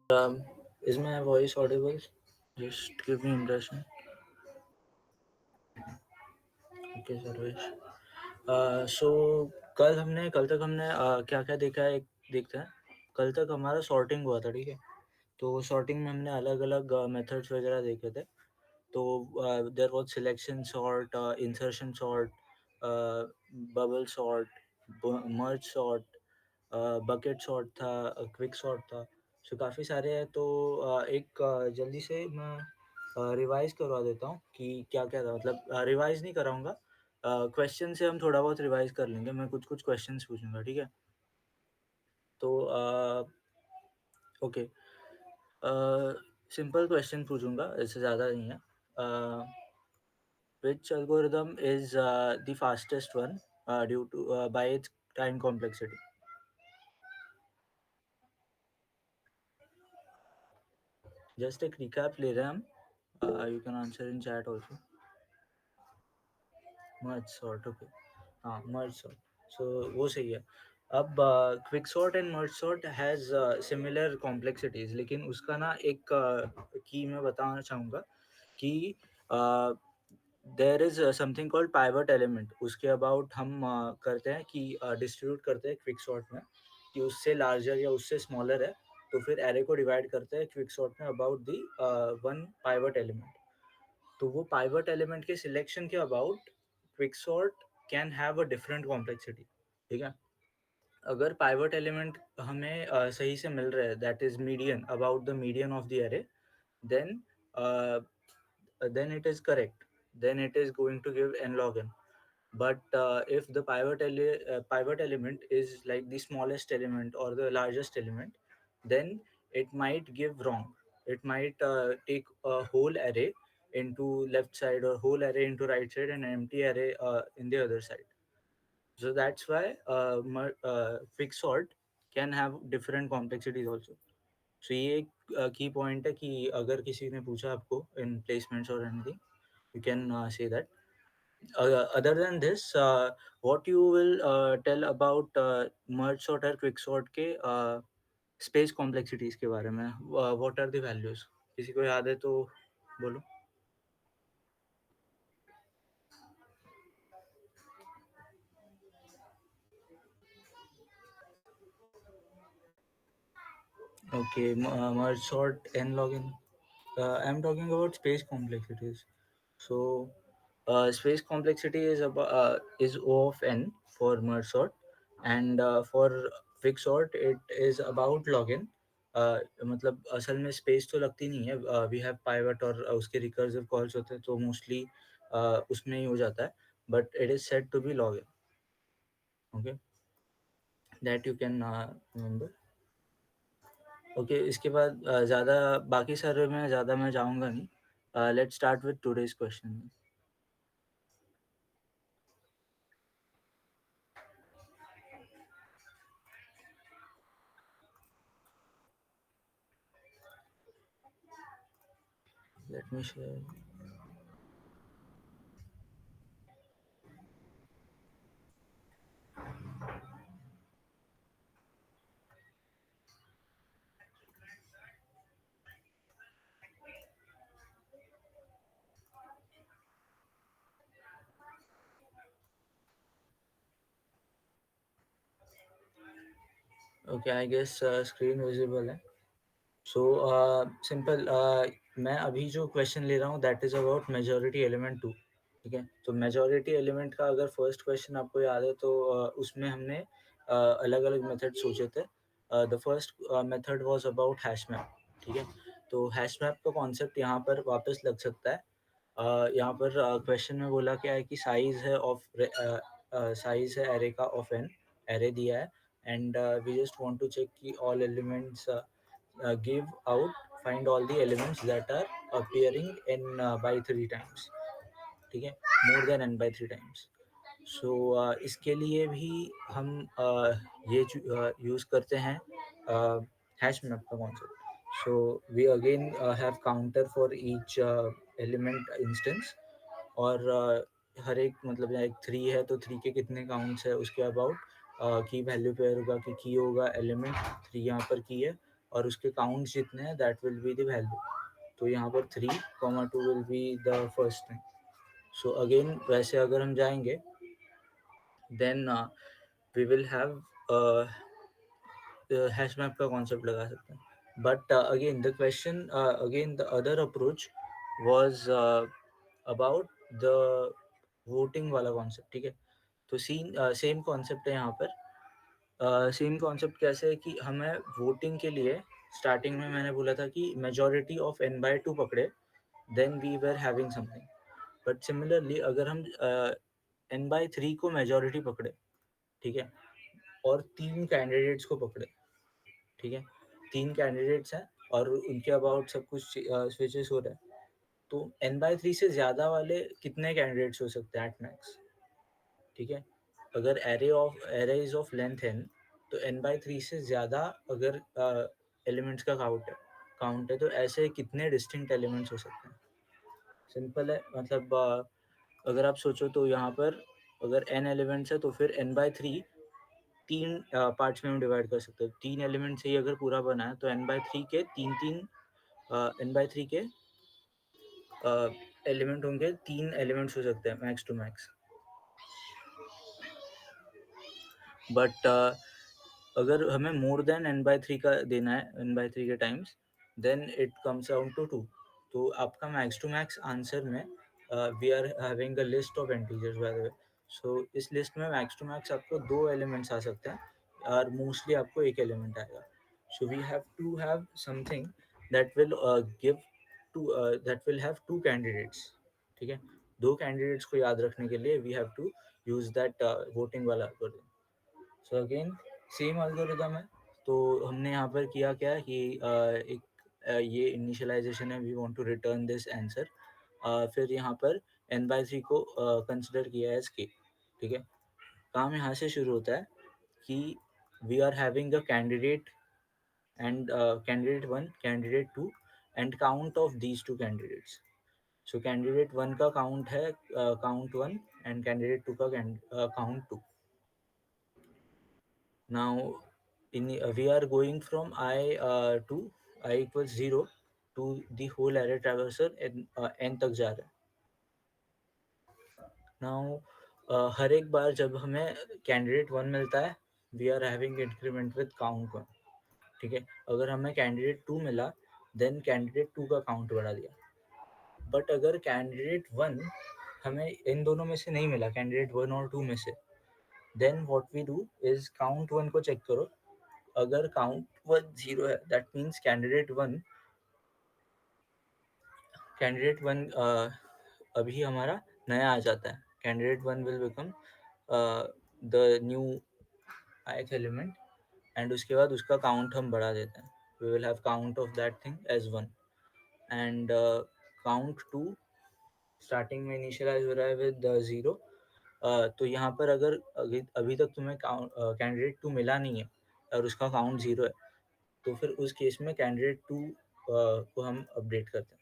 Is my voice audible? Just give me impression. Okay, Sarvesh. सो कल तक हमने क्या क्या देखा है, एक देखते हैं. कल तक हमारा सॉर्टिंग हुआ था, ठीक है. तो सॉर्टिंग में हमने अलग अलग मेथड्स वगैरह देखे थे. तो there was selection sort, insertion sort, bubble sort, merge sort, bucket sort था, क्विक सॉर्ट था. सो काफ़ी सारे हैं. तो एक जल्दी से मैं रिवाइज करवा देता हूँ कि क्या क्या था. मतलब रिवाइज नहीं कराऊंगा, क्वेश्चन से हम थोड़ा बहुत रिवाइज कर लेंगे. मैं कुछ कुछ क्वेश्चंस पूछूंगा, ठीक है. तो ओके, सिंपल क्वेश्चन पूछूंगा, इससे ज़्यादा नहीं है. Which algorithm is the fastest one due to by its time complexity? Just एक recap ले रहे हैं हम. You can answer in chat also. Merge sort, okay. हाँ, merge sort. So वो सही है. अब quick sort and merge sort has similar complexities, लेकिन उसका ना एक की मैं बताना चाहूँगा कि there is something called pivot element. उसके अबाउट हम करते हैं कि डिस्ट्रीब्यूट करते हैं क्विक सॉर्ट में कि उससे लार्जर या उससे स्मॉलर है, तो फिर एरे को डिवाइड करते हैं क्विक सॉर्ट में about the one pivot element. तो वो पाइवट एलिमेंट के सिलेक्शन के about quick sort can have a different complexity, ठीक है. अगर पाइवट एलिमेंट हमें सही से मिल रहा है, that is median, about the median of the array, then then it is correct, then it is going to give n log n. But if the pivot element is like the smallest element or the largest element, then it might give wrong. It might take a whole array into left side or whole array into right side and an empty array in the other side. So that's why fixed sort can have different complexities also. So ये एक की point है कि अगर किसी ने पूछा आपको इन प्लेसमेंट्स और anything, you can say that. Other than this, what you will tell about merge sort और quick sort के स्पेस कॉम्प्लेक्सिटीज के बारे में. What are the values? किसी को याद है तो बोलो. Okay, merge sort n log n. I'm talking about space complexities. So space complexity is O of n for merge sort, and for fixed sort it is about log n. मतलब असल में space तो लगती नहीं है. We have pivot और उसके recursive calls होते हैं, तो मोस्टली उसमें ही हो जाता है. But it is said to be log n. Okay, that you can remember. Okay, इसके बाद ज़्यादा बाकी सारे में ज़्यादा मैं जाऊँगा नहीं. Let's start with today's question. Let me share. Okay, I guess screen visible है. सो सिंपल, मैं अभी जो क्वेश्चन ले रहा हूँ that is about majority element 2, ठीक है. तो मेजॉरिटी एलिमेंट का अगर फर्स्ट क्वेश्चन आपको याद है तो उसमें हमने अलग अलग मेथड सोचे थे. The first method was about hash map, ठीक है. तो हैश मैप का कॉन्सेप्ट यहाँ पर वापस लग सकता है. यहाँ पर क्वेश्चन में बोला क्या है कि साइज है एरे का ऑफ एन. एरे दिया है and we just want to check कि all elements give out, find all the elements that are appearing in by 3 times, ठीक है, more than n by 3 times. So इसके लिए भी हम ये यूज़ करते हैं हैश मैप का concept. So we again have counter for each element instance. और हर एक मतलब एक 3 है तो 3 के कितने काउंट्स है उसके अबाउट की वैल्यू पेयर होगा कि की होगा एलिमेंट 3 यहाँ पर की है और उसके काउंट जितने हैं that will be the value. तो यहाँ पर 3, 2 will be the first thing. So again वैसे अगर हम जाएंगे then we will have hash map का कॉन्सेप्ट लगा सकते हैं. But again the question, again the other approach was about the voting वाला कॉन्सेप्ट. ठीक है, तो सेम कॉन्सेप्ट है यहाँ पर. सेम कॉन्सेप्ट कैसे है कि हमें वोटिंग के लिए स्टार्टिंग में मैंने बोला था कि मेजॉरिटी ऑफ n/2 पकड़े then we were having something. But similarly अगर हम n/3 को मेजॉरिटी पकड़े, ठीक है, और 3 कैंडिडेट्स को पकड़े, ठीक है, 3 कैंडिडेट्स हैं और उनके अबाउट सब कुछ स्विचेस हो रहा है, तो n/3 से ज़्यादा वाले कितने कैंडिडेट्स हो सकते हैं एट मैक्स. ठीक है, अगर array is of length n, तो n/3 से ज़्यादा अगर एलिमेंट्स का काउंट है तो ऐसे कितने डिस्टिंक्ट एलिमेंट्स हो सकते हैं. सिंपल है, मतलब अगर आप सोचो तो यहाँ पर अगर n एलिमेंट्स है तो फिर n/3 तीन पार्ट्स में हम डिवाइड कर सकते हैं. 3 एलिमेंट से ही अगर पूरा बना है तो n/3 के n/3 के एलिमेंट होंगे, 3 एलिमेंट्स हो सकते हैं मैक्स टू मैक्स. बट अगर हमें मोर देन n/3 का देना है, n/3 के times, then it comes down to 2. तो आपका मैक्स टू मैक्स आंसर में we are having a list of integers by the way. So इस लिस्ट में मैक्स टू मैक्स आपको 2 एलिमेंट्स आ सकते हैं और मोस्टली आपको एक एलिमेंट आएगा. So we have to have something that will give that will have 2 candidates. ठीक है, 2 कैंडिडेट्स को याद रखने के लिए we have to use that voting वाला algorithm. So again same algorithm है. तो हमने यहाँ पर किया क्या कि एक ये इनिशियलाइजेशन है, we want to return this answer. फिर यहाँ पर n/3 को कंसिडर किया है के. ठीक है, काम यहाँ से शुरू होता है कि we are having a candidate and candidate 1, candidate 2 and count of these 2 candidates. So candidate 1 का काउंट है काउंट 1 एंड कैंडिडेट 2 का count 2. Now, we are going from to I equals 0 to the whole array traversal n तक जा रहा है. Now, हर एक बार जब हमें कैंडिडेट 1 मिलता है we are having increment with count 1. ठीक है, अगर हमें कैंडिडेट 2 मिला देन कैंडिडेट 2 का काउंट बढ़ा दिया. बट अगर कैंडिडेट 1 हमें इन दोनों में से नहीं मिला, कैंडिडेट 1 और 2 में से, then what we do is count 1 को चेक करो. अगर काउंट 1 0 है दैट मीन्स कैंडिडेट 1 अभी हमारा नया आ जाता है. Candidate 1 will become the new ith element and उसके बाद उसका काउंट हम बढ़ा देते हैं. We will have count of that thing as 1 and count 2 starting में इनिशियलाइज हो रहा है विद 0. तो यहाँ पर अगर अभी तक तुम्हें कैंडिडेट 2 मिला नहीं है और उसका काउंट 0 है तो फिर उस केस में कैंडिडेट 2 को हम अपडेट करते हैं.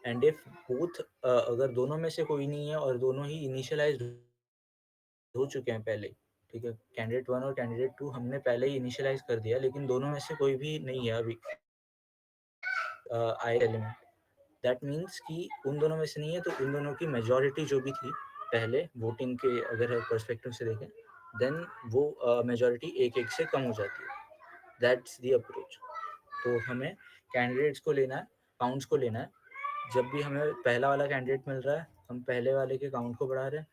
एंड इफ बोथ, अगर दोनों में से कोई नहीं है और दोनों ही इनिशियलाइज हो चुके हैं पहले, ठीक है, कैंडिडेट 1 और कैंडिडेट 2 हमने पहले ही इनिशियलाइज कर दिया लेकिन दोनों में से कोई भी नहीं है अभी आई एलिमेंट, दैट मीन्स कि उन दोनों में से नहीं है तो उन दोनों की मेजॉरिटी जो भी थी पहले वोटिंग के अगर पर्सपेक्टिव से देखें देन वो मेजॉरिटी एक एक से कम हो जाती है. That's the approach. तो हमें कैंडिडेट्स को लेना है, काउंट्स को लेना है. जब भी हमें पहला वाला कैंडिडेट मिल रहा है हम पहले वाले के काउंट को बढ़ा रहे हैं,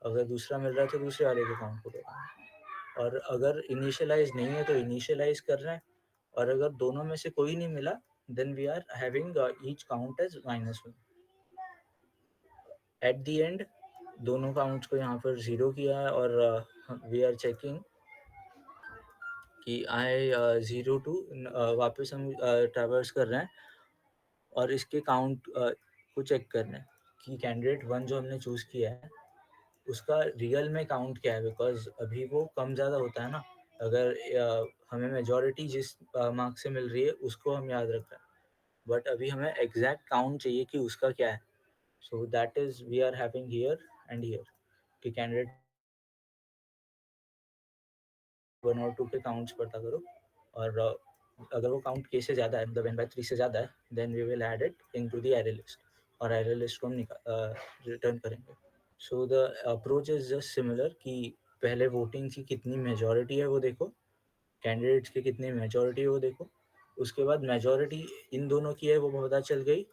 अगर दूसरा मिल रहा है तो दूसरे वाले के काउंट को बढ़ा रहे हैं, और अगर इनिशियलाइज नहीं है तो इनिशियलाइज कर रहे हैं, और अगर दोनों में से कोई नहीं मिला then we are having each count as -1. At the end दोनों काउंट्स को यहाँ पर 0 किया है और वी आर चेकिंग कि आई 0 टू वापस हम ट्रैवर्स कर रहे हैं और इसके काउंट को चेक कर रहे हैं कि कैंडिडेट 1 जो हमने चूज़ किया है उसका रियल में काउंट क्या है, बिकॉज अभी वो कम ज़्यादा होता है ना. अगर हमें मेजॉरिटी जिस मार्क से मिल रही है उसको हम याद रख रहे हैं, बट अभी हमें एग्जैक्ट काउंट चाहिए कि उसका क्या है. So that is we are having here and here कि कैंडिडेट 1 और 2 के काउंट्स पता करो और अगर वो काउंट के से ज़्यादा है, मतलब n/3 से ज़्यादा है, then we will add it into the array list, और एरे लिस्ट को हम रिटर्न करेंगे। So the approach is just similar कि पहले वोटिंग की कितनी मेजोरिटी है वो देखो, कैंडिडेट्स की कितनी मेजोरिटी है वो देखो, उसके बाद मेजोरिटी इन दोनों की है वो पता चल गई,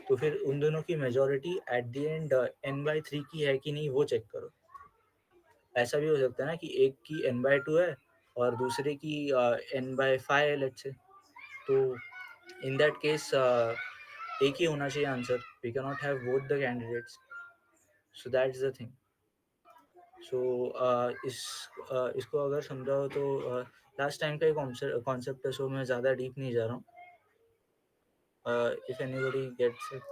तो फिर उन दोनों की majority eight the and n/3 की है कि नहीं वो चेक करो। ऐसा भी हो सकता है ना कि एक की n/2 है और दूसरे की n/5 है, लेट्स से, तो इन दैट केस एक ही होना चाहिए answer, we can not have both the candidates, so that's the thing. So इसको अगर समझाओ तो लास्ट टाइम का ही कॉन्सेप्ट है, सो मैं ज़्यादा डीप नहीं जा रहा हूँ। इफ एनीबॉडी गेट्स इट,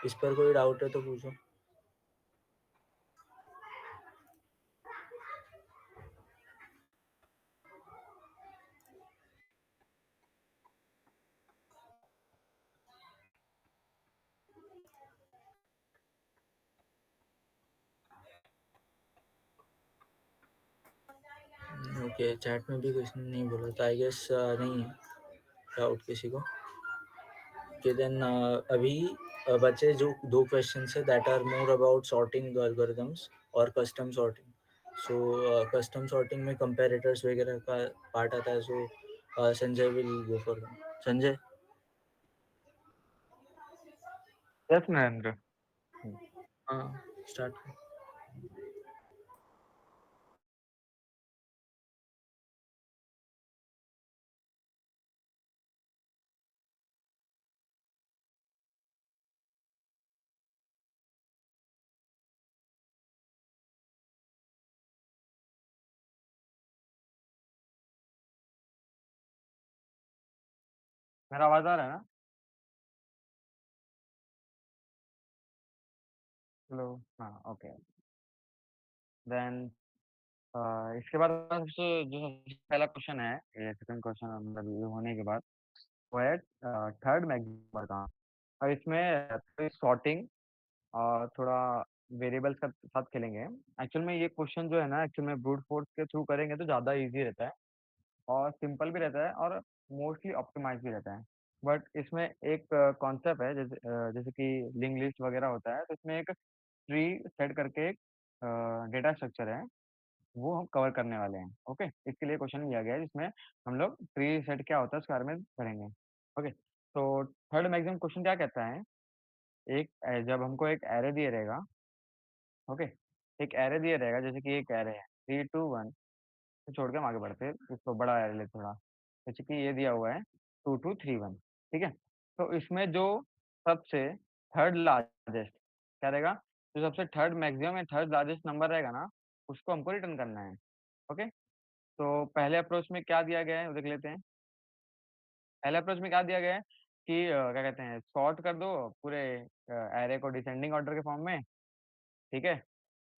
इस पर कोई डाउट है तो पूछो। ओके, चैट में भी किसी ने नहीं बोला था, आई गेस नहीं है डाउट किसी को। ओके देन, अभी बचे जो दो क्वेश्चन है that are more about sorting algorithms और custom sorting. So custom sorting में कंपैरेटर्स वगैरह का पार्ट आता है, so Sanjay will go for that. Sanjay. Yes Narendra. हाँ, स्टार्ट। मेरा आवाज आ रहा है ना? हेलो। हाँ, ओके। देन इसके बाद सबसे जो सबसे पहला क्वेश्चन है, ये सेकंड क्वेश्चन मतलब ये होने के बाद वो है थर्ड मैक्सिमम का। और इसमें सॉर्टिंग और थोड़ा वेरिएबल्स का साथ खेलेंगे। एक्चुअल में ये क्वेश्चन जो है ना, एक्चुअल में ब्रूट फोर्स के थ्रू करेंगे तो ज़्यादा इजी रहता है और सिंपल भी रहता है और मोस्टली ऑप्टिमाइज भी रहता है। बट इसमें एक कॉन्सेप्ट है, जैसे कि लिंक लिस्ट वगैरह होता है, तो इसमें एक ट्री सेट करके एक डेटा स्ट्रक्चर है, वो हम कवर करने वाले हैं। ओके, इसके लिए क्वेश्चन लिया गया है जिसमें हम लोग ट्री सेट क्या होता है उसके बारे में करेंगे। ओके, तो थर्ड मैक्सिमम क्वेश्चन क्या कहता है, जब हमको एक एरे दिया रहेगा। ओके, एक एरे दिया रहेगा, जैसे कि एक एरे है 3 2 1, तो छोड़ के हम आगे बढ़ते हैं, इसको बड़ा एरे ले थोड़ा। जैसे कि ये दिया हुआ है 2 2 3 1। ठीक है, तो इसमें जो सबसे थर्ड लार्जेस्ट क्या रहेगा, जो सबसे थर्ड मैक्सिमम या थर्ड लार्जेस्ट नंबर रहेगा ना, उसको हमको रिटर्न करना है। ओके, तो पहले अप्रोच में क्या दिया गया है वो देख लेते हैं। पहले अप्रोच में क्या दिया गया है कि क्या कहते हैं, सॉर्ट कर दो पूरे एरे को डिसेंडिंग ऑर्डर के फॉर्म में। ठीक है,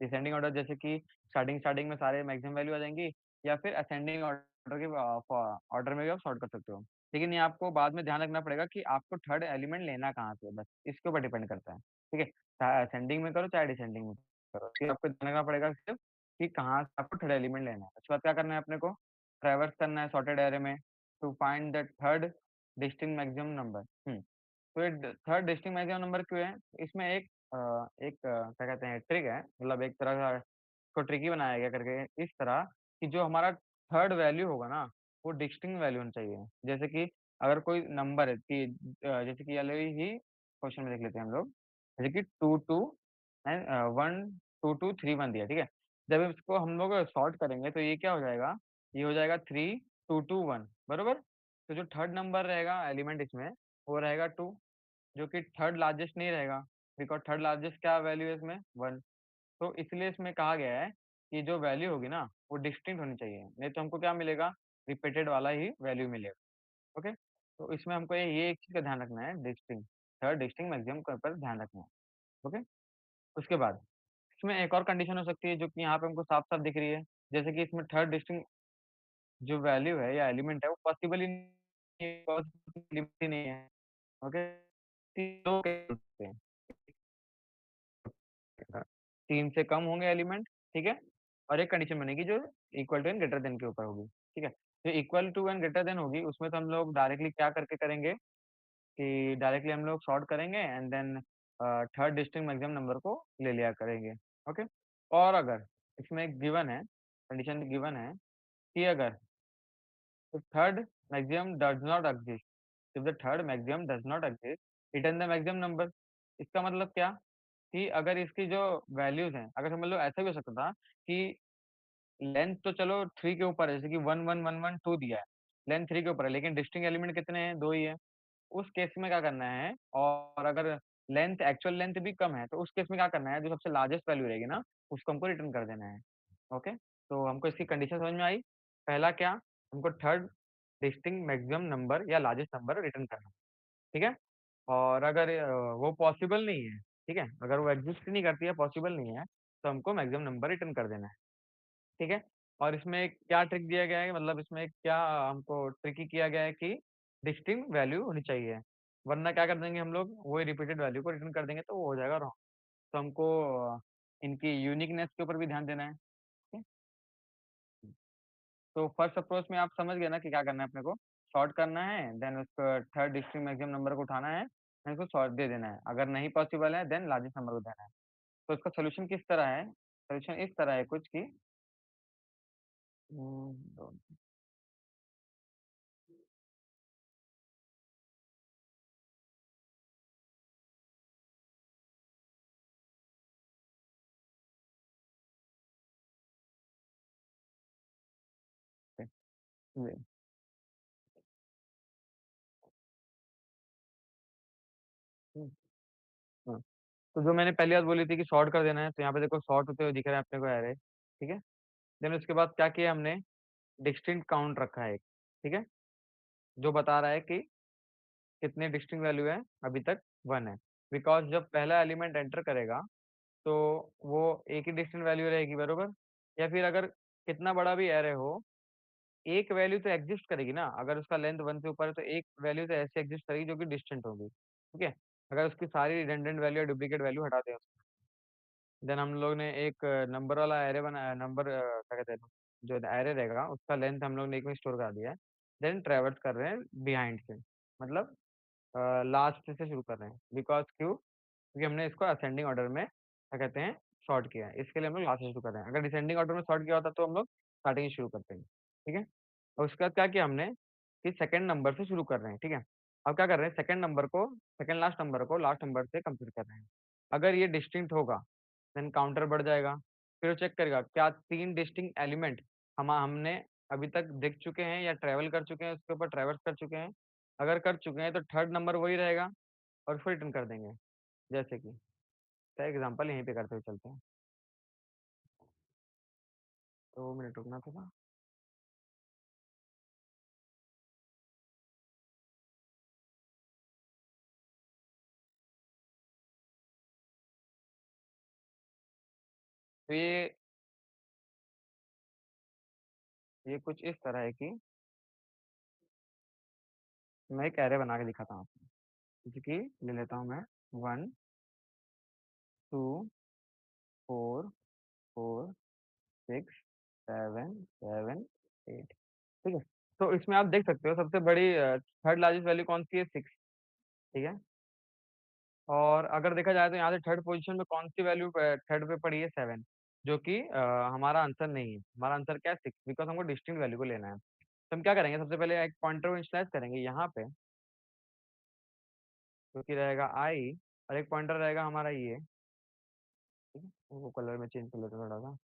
डिसेंडिंग ऑर्डर जैसे कि स्टार्टिंग स्टार्टिंग में सारे मैक्सिमम वैल्यू आ जाएंगी, या फिर असेंडिंग ऑर्डर के ऑर्डर में भी आप सॉर्ट कर सकते हो। लेकिन ये आपको बाद में ध्यान रखना पड़ेगा कि आपको थर्ड एलिमेंट लेना कहाँ से है, बस इसके ऊपर डिपेंड करता है। ठीक है, चाहे असेंडिंग में करो चाहे डिसेंडिंग में करो, तो आपको ध्यान रखना पड़ेगा सिर्फ कि कहाँ से आपको थर्ड एलिमेंट लेना है। उसके बाद क्या करना है अपने को, ट्रैवर्स करना है सॉर्टेड एरे में to find the third distinct maximum number. तो ये थर्ड डिस्टिंक्ट मैक्सिमम नंबर क्यों है, इसमें क्या कहते हैं ट्रिक है, मतलब एक तरह का इसको ट्रिकी बनाया गया करके इस तरह कि जो हमारा थर्ड वैल्यू होगा ना, वो डिस्टिंक्ट वैल्यू होनी चाहिए। जैसे कि अगर कोई नंबर है कि जैसे कि चलो ही क्वेश्चन में देख लेते हैं हम लोग, जैसे कि 2 2 1 2 2 3 1 दिया। ठीक है, जब इसको हम लोग सॉर्ट करेंगे तो ये क्या हो जाएगा, ये हो जाएगा 3 2 2 1 बरोबर। तो जो थर्ड नंबर रहेगा एलिमेंट इसमें, वो रहेगा 2, जो कि थर्ड लार्जेस्ट नहीं रहेगा, बिकॉज़ थर्ड लार्जेस्ट क्या वैल्यू है इसमें 1। तो इसलिए इसमें कहा गया है कि जो वैल्यू होगी ना, वो डिस्टिंक्ट होनी चाहिए, नहीं तो हमको क्या मिलेगा, रिपीटेड वाला ही वैल्यू मिलेगा। ओके, तो इसमें हमको ये एक चीज़ का ध्यान रखना है, डिस्टिंक्ट थर्ड डिस्टिंक्ट मैक्सिमम के ऊपर ध्यान रखना है। ओके, उसके बाद इसमें एक और कंडीशन हो सकती है जो कि यहाँ पे हमको साफ-साफ दिख रही है, जैसे कि इसमें थर्ड डिस्टिंक्ट जो वैल्यू है या एलिमेंट है वो पॉसिबल ही नहीं है, लिमिट ही नहीं है। ओके, 2 केस हो सकते हैं। 3 से कम होंगे एलिमेंट। ठीक है, और एक कंडीशन बनेगी जो equal to and greater than के ऊपर होगी। ठीक है, जो equal to and greater than होगी उसमें तो हम लोग डायरेक्टली क्या करके करेंगे कि डायरेक्टली हम लोग सॉर्ट करेंगे and then third distinct maximum number को ले लिया करेंगे। ओके। और अगर इसमें एक गिवन है, कंडीशन गिवन है कि अगर third maximum does not exist, if the third maximum does not exist return the maximum number. इसका मतलब क्या कि अगर इसकी जो वैल्यूज हैं, अगर समझ लो ऐसा भी हो सकता था कि लेंथ तो चलो 3 के ऊपर है, जैसे कि 1 1 1 1 2 दिया है, लेंथ 3 के ऊपर है, लेकिन डिस्टिंक्ट एलिमेंट कितने हैं, 2 ही है। उस केस में क्या करना है, और अगर लेंथ एक्चुअल लेंथ भी कम है, तो उस केस में क्या करना है, जो सबसे लार्जेस्ट वैल्यू रहेगी ना, उसको हमको रिटर्न कर देना है। ओके। तो हमको इसकी कंडीशन समझ में आई। पहला क्या, हमको थर्ड डिस्टिंक्ट मैक्सिमम नंबर या लार्जेस्ट नंबर रिटर्न करना है। ठीक है। और अगर वो पॉसिबल नहीं है, ठीक है, अगर वो एग्जिस्ट नहीं करती है, पॉसिबल नहीं है, तो हमको मैक्सिमम नंबर रिटर्न कर देना है। ठीक है। और इसमें क्या ट्रिक दिया गया है, मतलब इसमें क्या हमको ट्रिकी किया गया है कि डिस्टिंक्ट वैल्यू होनी चाहिए, वरना क्या कर देंगे हम लोग, वही रिपीटेड वैल्यू को रिटर्न कर देंगे तो वो हो जाएगा रॉन्ग। तो हमको इनकी यूनिकनेस के ऊपर भी ध्यान देना है। ठीक है? तो फर्स्ट अप्रोच में आप समझ गए ना कि क्या करना है अपने को, सॉर्ट करना है, देन उसको थर्ड डिस्टिंक्ट मैक्सिमम नंबर को उठाना है, देन उसको सॉर्ट दे देना है, अगर नहीं पॉसिबल है देन लार्जेस्ट नंबर को देना है। तो इसका सोल्यूशन किस तरह है, सोल्यूशन इस तरह है कुछ की तो जो मैंने पहली बात बोली थी कि सॉर्ट कर देना है, तो यहाँ पे देखो सॉर्ट होते हुए दिख रहा है अपने को एरे। ठीक है। देन उसके बाद क्या किया हमने, डिस्टिंक्ट काउंट रखा है एक। ठीक है। जो बता रहा है कि कितने डिस्टिंक्ट वैल्यू है, अभी तक 1 है। बिकॉज जब पहला एलिमेंट एंटर करेगा तो वो एक ही डिस्टिंक्ट वैल्यू रहेगी, बरोबर। या फिर अगर कितना बड़ा भी एरे हो, एक वैल्यू तो एग्जिस्ट करेगी ना, अगर उसका लेंथ 1 से ऊपर है तो एक वैल्यू तो ऐसे एग्जिस्ट करेगी जो कि डिस्टेंट होगी। ठीक है। अगर उसकी सारी रिडंडेंट वैल्यू या डुप्लीकेट वैल्यू हटा दें, देन हम लोग ने एक नंबर वाला एरे बनाया, नंबर क्या कहते हैं, जो एरे रहेगा उसका लेंथ हम लोग ने एक में स्टोर कर दिया है। देन ट्रेवर्स कर रहे हैं बिहाइंड से, मतलब लास्ट से शुरू कर रहे हैं, बिकॉज क्यों, क्योंकि हमने इसको असेंडिंग ऑर्डर में क्या कहते हैं सॉर्ट किया है, इसके लिए हम लोग लास्ट से शुरू कर रहे हैं। अगर डिसेंडिंग ऑर्डर में सॉर्ट किया होता तो हम लोग स्टार्टिंग से शुरू करते हैं। ठीक है। और उसके बाद क्या किया हमने कि सेकंड नंबर से शुरू कर रहे हैं। ठीक है। अब क्या कर रहे हैं, सेकंड नंबर को, सेकंड लास्ट नंबर को लास्ट नंबर से कंप्लीट कर रहे हैं। अगर ये डिस्टिंक्ट होगा देन काउंटर बढ़ जाएगा, फिर वो चेक करेगा क्या 3 डिस्टिंक्ट एलिमेंट हमने अभी तक देख चुके हैं या ट्रैवल कर चुके हैं, उसके ऊपर ट्रैवर्स कर चुके हैं। अगर कर चुके हैं तो थर्ड नंबर वही रहेगा और फिर रिटर्न कर देंगे। जैसे कि तो एग्जांपल यहीं पे करते हुए चलते हैं। 2 मिनट रुकना थोड़ा। तो ये कुछ इस तरह है कि मैं एक एरे बना के दिखाता हूँ आपको। जैसे कि ले लेता हूँ मैं 1 2 4 4 6 7 7 8। ठीक है। तो इसमें आप देख सकते हो सबसे बड़ी थर्ड लार्जेस्ट वैल्यू कौन सी है, 6। ठीक है। और अगर देखा जाए तो यहाँ से थर्ड पोजीशन में कौन सी वैल्यू थर्ड पे पड़ी है, 7, जो कि हमारा आंसर नहीं है। हमारा आंसर क्या है, 6, बिकॉज हमको डिस्टिंक्ट वैल्यू को लेना है। तो हम क्या करेंगे, सबसे पहले एक पॉइंटर को इनिशियलाइज करेंगे यहाँ पे, जो कि रहेगा आई, और एक पॉइंटर रहेगा हमारा ये। ठीक है। वो कलर में चेंज कर लेते हैं थोड़ा सा।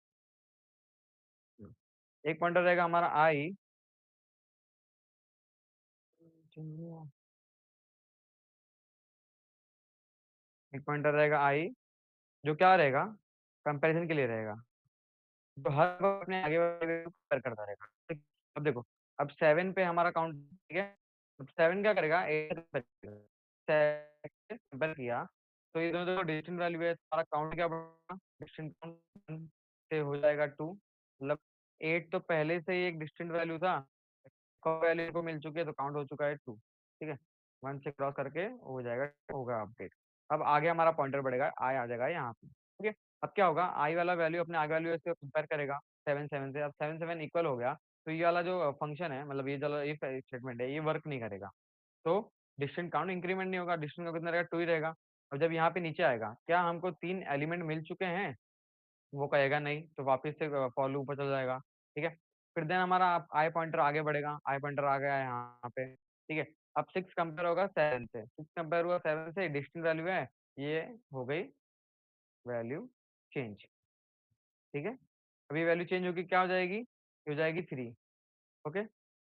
एक पॉइंटर रहेगा हमारा आई, एक पॉइंटर रहेगा आई, जो क्या रहेगा, कंपैरिजन के लिए रहेगा, तो हर वक्त अपने आगे वाले को कंपेयर करता रहेगा। ठीक। अब देखो, अब 7 पे हमारा काउंट, ठीक है, अब 7 क्या करेगा, 8 कंपेयर किया, तो ये दोनों डिस्टेंट वैल्यू है, हमारा काउंट क्या बढ़ा, डिस्टेंट काउंट से हो जाएगा 2, मतलब 8 तो पहले से ही एक डिस्टेंट वैल्यू था, वैल्यू को मिल चुकी है तो काउंट हो चुका है 2। ठीक है। 1 से क्रॉस करके हो जाएगा, होगा अपडेट। अब आगे हमारा पॉइंटर बढ़ेगा, आई आ जाएगा यहाँ पे। ठीक है। अब क्या होगा, आई वाला वैल्यू अपने आगे वैल्यू से कंपेयर करेगा 7 7 से, अब 7 7 इक्वल हो गया, तो ये वाला जो फंक्शन है, मतलब ये जो इफ स्टेटमेंट है, ये वर्क नहीं करेगा। तो डिस्टेंस काउंट इंक्रीमेंट नहीं होगा, डिस्टेंस का कितना रहेगा, 2 ही रहेगा। और जब यहाँ पे नीचे आएगा, क्या हमको 3 एलिमेंट मिल चुके हैं? वो कहेगा नहीं, तो वापस से फॉर लूप पर चला जाएगा, ठीक है? फिर देन हमारा आई पॉइंटर आगे बढ़ेगा, आई पॉइंटर आ गया है यहाँ पे, ठीक है? अब 6 कंपेयर होगा 7 से, 6 कंपेयर हुआ 7 से, डिस्टिंक्ट वैल्यू है, ये हो गई वैल्यू चेंज, ठीक है? अब ये वैल्यू चेंज होगी, क्या हो जाएगी? ये हो जाएगी 3, ओके?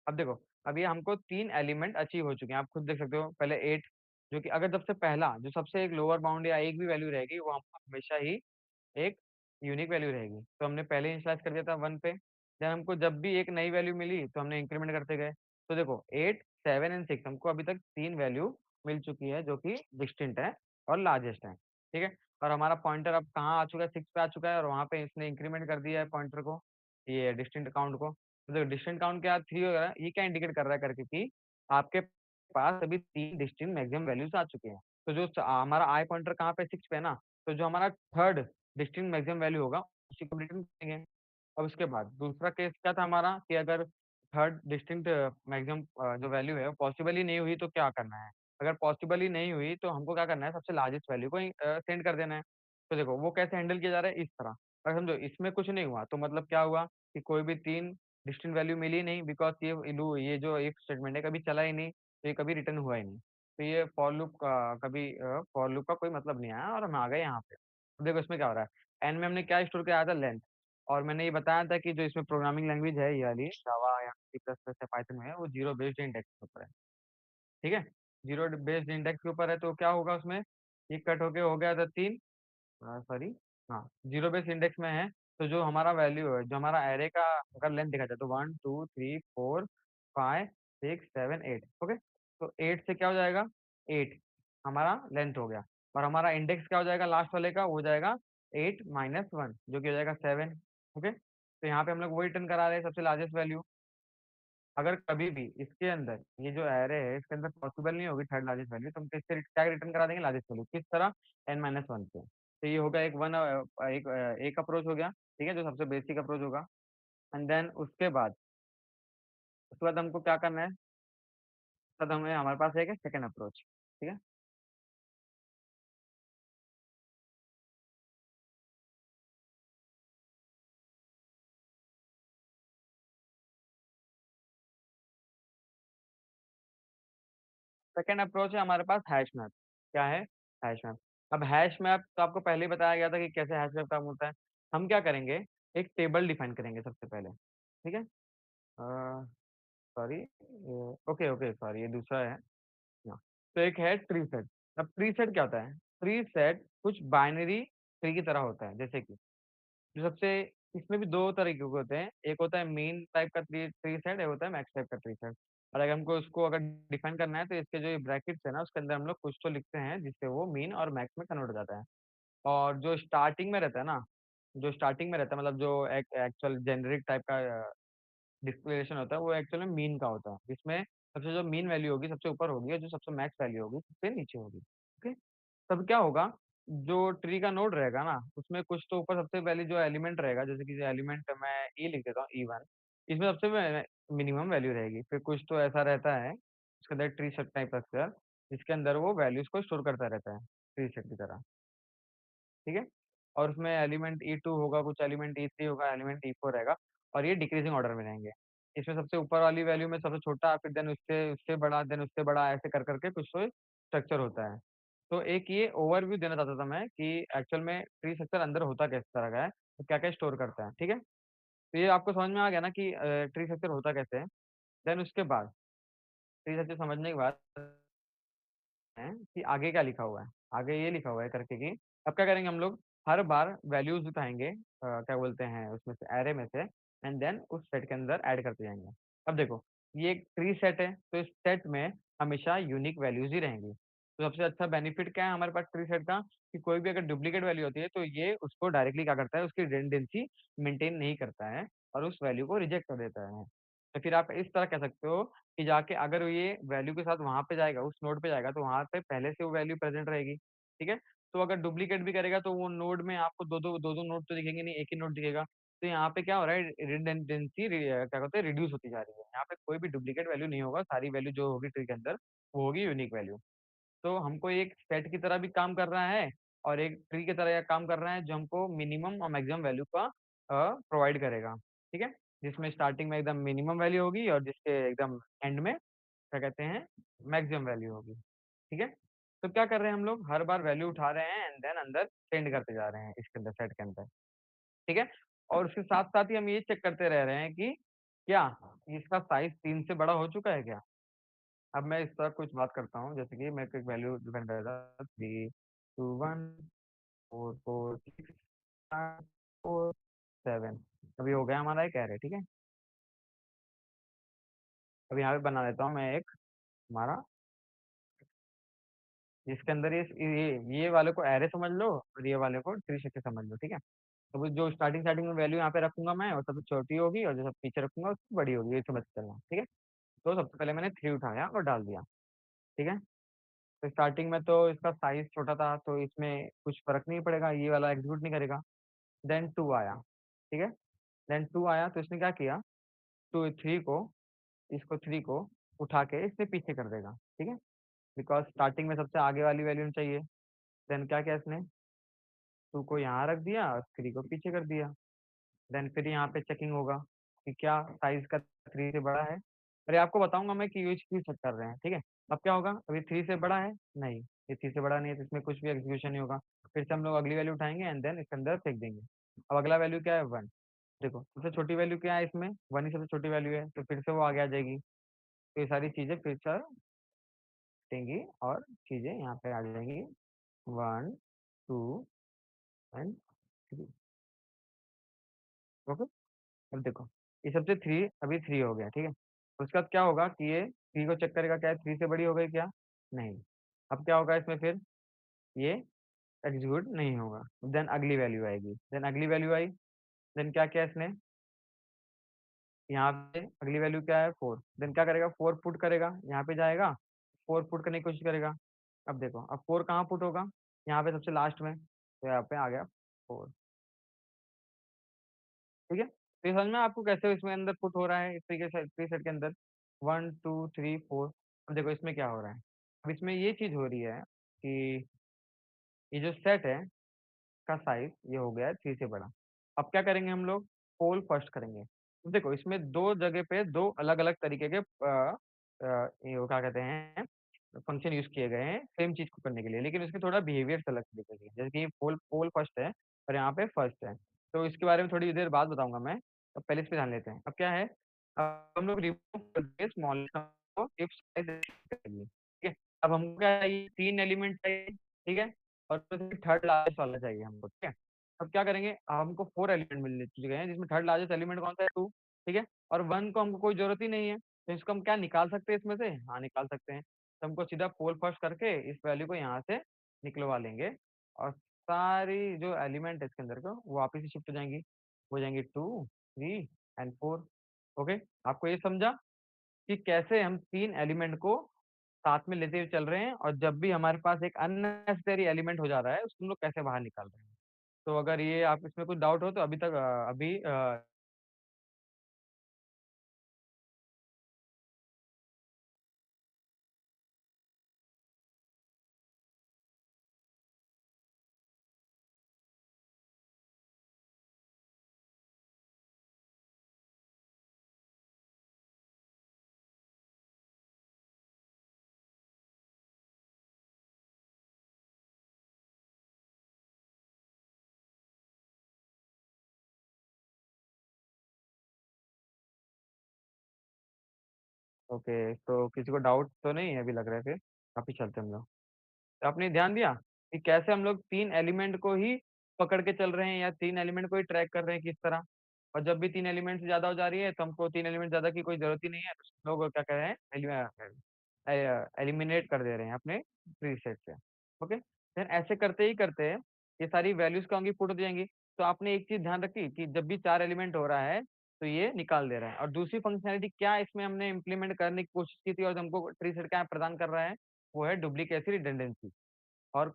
अब देखो, अब ये हमको 3 एलिमेंट अचीव हो चुके हैं, आप खुद देख सकते हो। पहले 8, जो कि अगर सबसे पहला, जो सबसे एक लोअर बाउंड या एक भी वैल्यू रहेगी, वो हमको हमेशा ही एक यूनिक वैल्यू रहेगी। तो हमने पहले इनिशियलाइज़ कर दिया था 1 पे, देन हमको जब भी एक नई वैल्यू मिली, तो हमने इंक्रीमेंट करते गए। तो देखो 8, 7 एंड 6 हमको अभी तक 3 वैल्यू मिल चुकी है, जो कि डिस्टिंक्ट है और लार्जेस्ट है, ठीक है? और हमारा पॉइंटर अब कहाँ आ चुका है, 6 पे आ चुका है, और वहाँ पे इसने इंक्रीमेंट कर दिया है पॉइंटर को, ये डिस्टिंक्ट काउंट को। तो देखो डिस्टिंक्ट काउंट क्या 3 हो रहा है, ये क्या इंडिकेट कर रहा है करके कि आपके पास अभी 3 डिस्टिंक्ट मैक्सिमम वैल्यूज़ आ चुके हैं। तो जो हमारा आई पॉइंटर कहाँ पे 6 पे है ना, तो जो हमारा थर्ड डिस्टिंक्ट मैक्सिमम वैल्यू होगा, उसी को रिटर्न करेंगे। अब उसके बाद दूसरा केस क्या था हमारा कि अगर थर्ड डिस्टिंक्ट मैक्सिमम जो वैल्यू है वो पॉसिबल ही नहीं हुई, तो क्या करना है? अगर पॉसिबल ही नहीं हुई, तो हमको क्या करना है, सबसे लार्जेस्ट वैल्यू को ही सेंड कर देना है। तो देखो वो कैसे हैंडल किया जा रहा है, इस तरह। अगर समझो इसमें कुछ नहीं हुआ, तो मतलब क्या हुआ कि कोई भी 3 डिस्टिंक्ट वैल्यू मिली नहीं, बिकॉज़ ये जो इफ स्टेटमेंट है कभी चला ही नहीं, तो ये कभी रिटर्न हुआ ही नहीं। तो ये फॉर लूप का कभी फॉर लूप का कोई मतलब नहीं आया, और हम आ गए यहाँ पे। अब देखो इसमें क्या हो रहा है, एन में हमने क्या स्टोर किया था, लेंथ। और मैंने ये बताया था कि जो इसमें प्रोग्रामिंग लैंग्वेज है, ये वाली जावा या सी प्लस प्लस या पाइथन में है, वो जीरो बेस्ड इंडेक्स के ऊपर है, ठीक है? जीरो बेस्ड इंडेक्स के ऊपर है, तो क्या होगा उसमें, ये कट होके हो गया था 3, सॉरी, हाँ, जीरो बेस इंडेक्स में है। तो जो हमारा वैल्यू है, जो हमारा एरे का अगर लेंथ देखा जाए, तो 1 2 3 4 5 6 7 8, ओके? तो 8 से क्या हो जाएगा, 8 हमारा लेंथ हो गया, और हमारा इंडेक्स क्या हो जाएगा लास्ट वाले का, वो हो जाएगा 8 माइनस 1, जो कि हो जाएगा 7, ओके? तो यहाँ पे हम लोग वो रिटर्न करा रहे हैं, सबसे लार्जेस्ट वैल्यू। अगर कभी भी इसके अंदर ये जो एरे है, इसके अंदर पॉसिबल नहीं होगी थर्ड लार्जेस्ट वैल्यू, तो हम किससे क्या रिटर्न करा देंगे, लार्जेस्ट वैल्यू। किस तरह, n माइनस वन से। तो ये होगा एक अप्रोच हो गया, ठीक है, जो सबसे बेसिक अप्रोच होगा। एंड देन उसके बाद हमको क्या करना है, तब हमें हमारे पास एक है सेकंड अप्रोच, ठीक है? सेकंड अप्रोच है हमारे पास हैश मैप। क्या है? Hash map. अब हैश मैप तो आपको पहले ही बताया गया था कि कैसे हैश मैप काम होता है। हम क्या करेंगे, एक टेबल डिफाइन करेंगे सबसे पहले, ठीक है? सॉरी, ओके ओके, सॉरी, ये दूसरा है। हाँ, तो एक है ट्री सेट। अब ट्री सेट क्या होता है? ट्री सेट कुछ बाइनरी ट्री की तरह होता है, जैसे कि जो सबसे, इसमें भी 2 तरीके के होते हैं, एक होता है मीन टाइप का ट्री ट्री सेट, एक होता है मैक्स टाइप का ट्री सेट। और अगर हमको उसको अगर डिफाइन करना है, तो इसके जो ये ब्रैकेट्स है ना, उसके अंदर हम लोग कुछ तो लिखते हैं, जिससे वो मीन और मैक्स में कन्वर्ट हो जाता है। और जो स्टार्टिंग में रहता है ना, जो स्टार्टिंग में रहता है, मतलब जो एक एक्चुअल जेनेरिक टाइप का डिक्लेरेशन होता है, वो एक्चुअल में मीन का होता है, जिसमें सबसे जो मीन वैल्यू होगी सबसे ऊपर होगी, और जो सबसे मैक्स वैल्यू होगी सबसे नीचे होगी, ओके? तब क्या होगा, जो ट्री का नोड रहेगा ना, उसमें कुछ तो ऊपर सबसे पहले जो एलिमेंट रहेगा, जैसे कि एलिमेंट मैं ई लिख देता हूँ, ई1, इसमें सबसे मिनिमम वैल्यू रहेगी। फिर कुछ तो ऐसा रहता है उसके अंदर ट्री सेट टाइप का स्ट्रक्चर, जिसके अंदर वो वैल्यूज को स्टोर करता रहता है ट्री सेट की तरह, ठीक है? और उसमें एलिमेंट ई2 होगा, कुछ एलिमेंट ई3 होगा, एलिमेंट ई4 रहेगा, और ये डिक्रीजिंग ऑर्डर में रहेंगे। इसमें सबसे ऊपर वाली वैल्यू में सबसे छोटा, फिर देन उससे उससे बड़ा, देन उससे बड़ा, ऐसे कर करके कुछ तो स्ट्रक्चर होता है। तो एक ये ओवरव्यू देना चाहता था मैं कि एक्चुअल में ट्री स्ट्रक्चर अंदर होता किस तरह का है, तो क्या-क्या स्टोर करता है, ठीक है? तो ये आपको समझ में आ गया ना कि ट्री स्ट्रक्चर होता कैसे है? देन उसके बाद ट्री स्ट्रक्चर समझने के बाद हैं कि आगे क्या लिखा हुआ है। आगे ये लिखा हुआ है करके कि अब क्या करेंगे हम लोग, हर बार वैल्यूज़ उठाएँगे, क्या बोलते हैं उसमें से, अरे में से, एंड देन उस सेट के अंदर ऐड करते जाएँगे। अब देखो, ये एक ट्री सेट है, तो इस सेट में हमेशा यूनिक वैल्यूज़ ही रहेंगी। तो सबसे अच्छा बेनिफिट क्या है हमारे पास ट्री सेट का, कि कोई भी अगर डुप्लीकेट वैल्यू होती है, तो ये उसको डायरेक्टली क्या करता है, उसकी रिडंडेंसी मेंटेन नहीं करता है, और उस वैल्यू को रिजेक्ट कर देता है। तो फिर आप इस तरह कह सकते हो कि जाके अगर ये वैल्यू के साथ वहाँ पे जाएगा, उस नोड पे जाएगा, तो वहाँ पे पहले से वो वैल्यू प्रेज़ेंट रहेगी, ठीक है? तो अगर डुप्लीकेट भी करेगा, तो वो नोड में आपको 2-2 नोड तो दिखेंगे नहीं, एक ही नोड दिखेगा। तो यहाँ पे क्या हो रहा है, रिडंडेंसी क्या कहते हैं, रिड्यूस होती जा रही है। यहाँ पे कोई भी डुप्लीकेट वैल्यू नहीं होगा, सारी वैल्यू जो होगी ट्री के अंदर वो होगी यूनिक वैल्यू। तो हमको एक सेट की तरह भी काम कर रहा है और एक ट्री की तरह काम कर रहा है, जो हमको मिनिमम और मैक्सिमम वैल्यू का प्रोवाइड करेगा। ठीक है, जिसमें स्टार्टिंग में एकदम मिनिमम वैल्यू होगी और जिसके एकदम एंड में क्या कहते हैं, मैक्सिमम वैल्यू होगी। ठीक है, तो क्या कर रहे हैं हम लोग, हर बार वैल्यू उठा रहे हैं एंड देन अंदर सेंड करते जा रहे हैं इसके अंदर, सेट के अंदर। ठीक है, और उसके साथ साथ ही हम ये चेक करते रह रहे हैं कि क्या इसका साइज 3 से बड़ा हो चुका है क्या। अब मैं इस तरह कुछ बात करता हूँ, जैसे कि मैं एक वैल्यू डिफाइन कर रहा था, 3 2 1 4 4 6 5 4 7। अभी हो गया हमारा एक एरे। ठीक है, अब यहाँ पे बना देता हूँ मैं एक हमारा, जिसके अंदर ये वाले को एरे समझ लो और ये वाले को ट्री स्ट्रक्चर समझ लो। ठीक है, तो वो जो स्टार्टिंग स्टार्टिंग में वैल्यू यहाँ पे रखूंगा मैं, और सबसे छोटी होगी, और जो सब पीछे रखूंगा उससे बड़ी होगी, ये समझ चलना। ठीक है, तो सबसे पहले मैंने 3 उठाया और डाल दिया। ठीक है, तो स्टार्टिंग में तो इसका साइज छोटा था, तो इसमें कुछ फर्क नहीं पड़ेगा, ये वाला एग्जीक्यूट नहीं करेगा। देन 2 आया। ठीक है, देन 2 आया तो इसने क्या किया, 3 को, इसको 3 को उठा के इससे पीछे कर देगा। ठीक है, बिकॉज़ स्टार्टिंग में सबसे आगे वाली वैल्यू चाहिए। देन क्या किया इसने, 2 को यहाँ रख दिया और 3 को पीछे कर दिया। देन फिर यहाँ पे चेकिंग होगा कि क्या साइज़ का 3 से बड़ा है। अरे आपको बताऊँगा मैं कि ये क्यों चेक कर रहे हैं। ठीक है, अब क्या होगा, अभी 3 से बड़ा है? नहीं, ये 3 से बड़ा नहीं है, तो इसमें कुछ भी एग्जीक्यूशन नहीं होगा। फिर से हम लोग अगली वैल्यू उठाएँगे एंड देन इसके अंदर फेंक देंगे। अब अगला वैल्यू क्या है, 1। देखो सबसे छोटी वैल्यू क्या है इसमें, 1 ही सबसे छोटी वैल्यू है, तो फिर से वो आगे आ जाएगी। तो ये सारी चीज़ें फिर से हटेंगी और चीज़ें यहाँ पे आ जाएँगी, 1 2 एंड 3। ओके, अब देखो ये सबसे 3 अभी 3 हो गया। ठीक है, उसके बाद क्या होगा कि ये 3 को चेक करेगा, क्या है 3 से बड़ी हो गई क्या? नहीं। अब क्या होगा इसमें फिर, ये एग्जीक्यूट नहीं होगा। देन अगली वैल्यू आएगी, देन अगली वैल्यू आई, देन क्या किया इसने, यहाँ पे अगली वैल्यू क्या है, 4। देन क्या करेगा, 4 पुट करेगा, यहाँ पे जाएगा, 4 पुट करने की कोशिश करेगा। अब देखो, अब 4 कहाँ पुट होगा, यहाँ पे सबसे लास्ट में, तो यहाँ पे आ गया 4। ठीक है, तो ये समझ में आपको कैसे इसमें अंदर पुट हो रहा है, इस तरीके से प्री सेट के अंदर 1 2 3 4। अब देखो इसमें क्या हो रहा है, अब इसमें ये चीज़ हो रही है कि ये जो सेट है का साइज़ ये हो गया है 3 से बड़ा। अब क्या करेंगे हम लोग? पोल फर्स्ट करेंगे। तो देखो इसमें 2 जगह पे 2 अलग-अलग तरीके के ये वो क्या कहते हैं, फंक्शन यूज़ किए गए हैं सेम चीज़ को करने के लिए, लेकिन उसके थोड़ा बिहेवियर्स अलग तरीके के हैं। जैसे कि पोल पोल फर्स्ट है और यहाँ पे फर्स्ट है। तो इसके बारे में थोड़ी देर बाद बताऊँगा मैं। अब पहले इस पे ध्यान लेते हैं। अब क्या है, हम लोग रिमूव करके स्मॉल को इफ साइज़ करेंगे। ठीक है? अब हमको क्या चाहिए, 3 एलिमेंट चाहिए। ठीक है? और फिर थर्ड लार्जेस्ट वाला चाहिए हमको। ठीक है? अब क्या करेंगे, हमको 4 एलिमेंट मिल चुके हैं, जिसमें थर्ड लार्जेस्ट एलिमेंट कौन-सा है, 2। ठीक है? और 1 को हमको कोई ज़रूरत ही नहीं है, तो इसको हम क्या निकाल सकते हैं इसमें से? हाँ, निकाल सकते हैं। तो हमको सीधा पोल फर्स्ट करके इस वैल्यू को यहाँ से निकलवा लेंगे और सारी जो एलिमेंट है इसके अंदर को, वो वापस से शिफ्ट हो जाएँगी 2, 3 एंड 4। ओके? आपको ये समझा कि कैसे हम 3 एलिमेंट को साथ में लेते हुए चल रहे हैं और जब भी हमारे पास एक अननेसेसरी एलिमेंट हो जा रहा है, उसको हम लोग कैसे बाहर निकाल रहे हैं। तो अगर ये आप इसमें कुछ डाउट हो तो अभी तक ओके, तो किसी को डाउट तो नहीं है अभी लग रहा है फिर? वापिस चलते हैं हम लोग। तो आपने ध्यान दिया कि कैसे हम लोग 3 एलिमेंट को ही पकड़ के चल रहे हैं या 3 एलिमेंट को ही ट्रैक कर रहे हैं किस तरह? और जब भी 3 एलिमेंट से ज़्यादा हो जा रही है, तो हमको 3 एलिमेंट ज़्यादा की कोई ज़रूरत ही नहीं है। तो लोग क्या कर रहे हैं, एलिमिनेट कर दे रहे हैं अपने ट्री सेट से। ओके? देन ऐसे करते ही करते ये सारी वैल्यूज़ क्या होंगी, पुट हो जाएँगी। तो आपने एक चीज़ ध्यान रखी कि जब भी 4 एलिमेंट हो रहा है, तो ये निकाल दे रहा है। और दूसरी फंक्शनैलिटी क्या इसमें हमने इम्प्लीमेंट करने की कोशिश की थी और हमको ट्री सेट क्या प्रदान कर रहा है, वो है डुप्लीकेसी रिडंडेंसी। और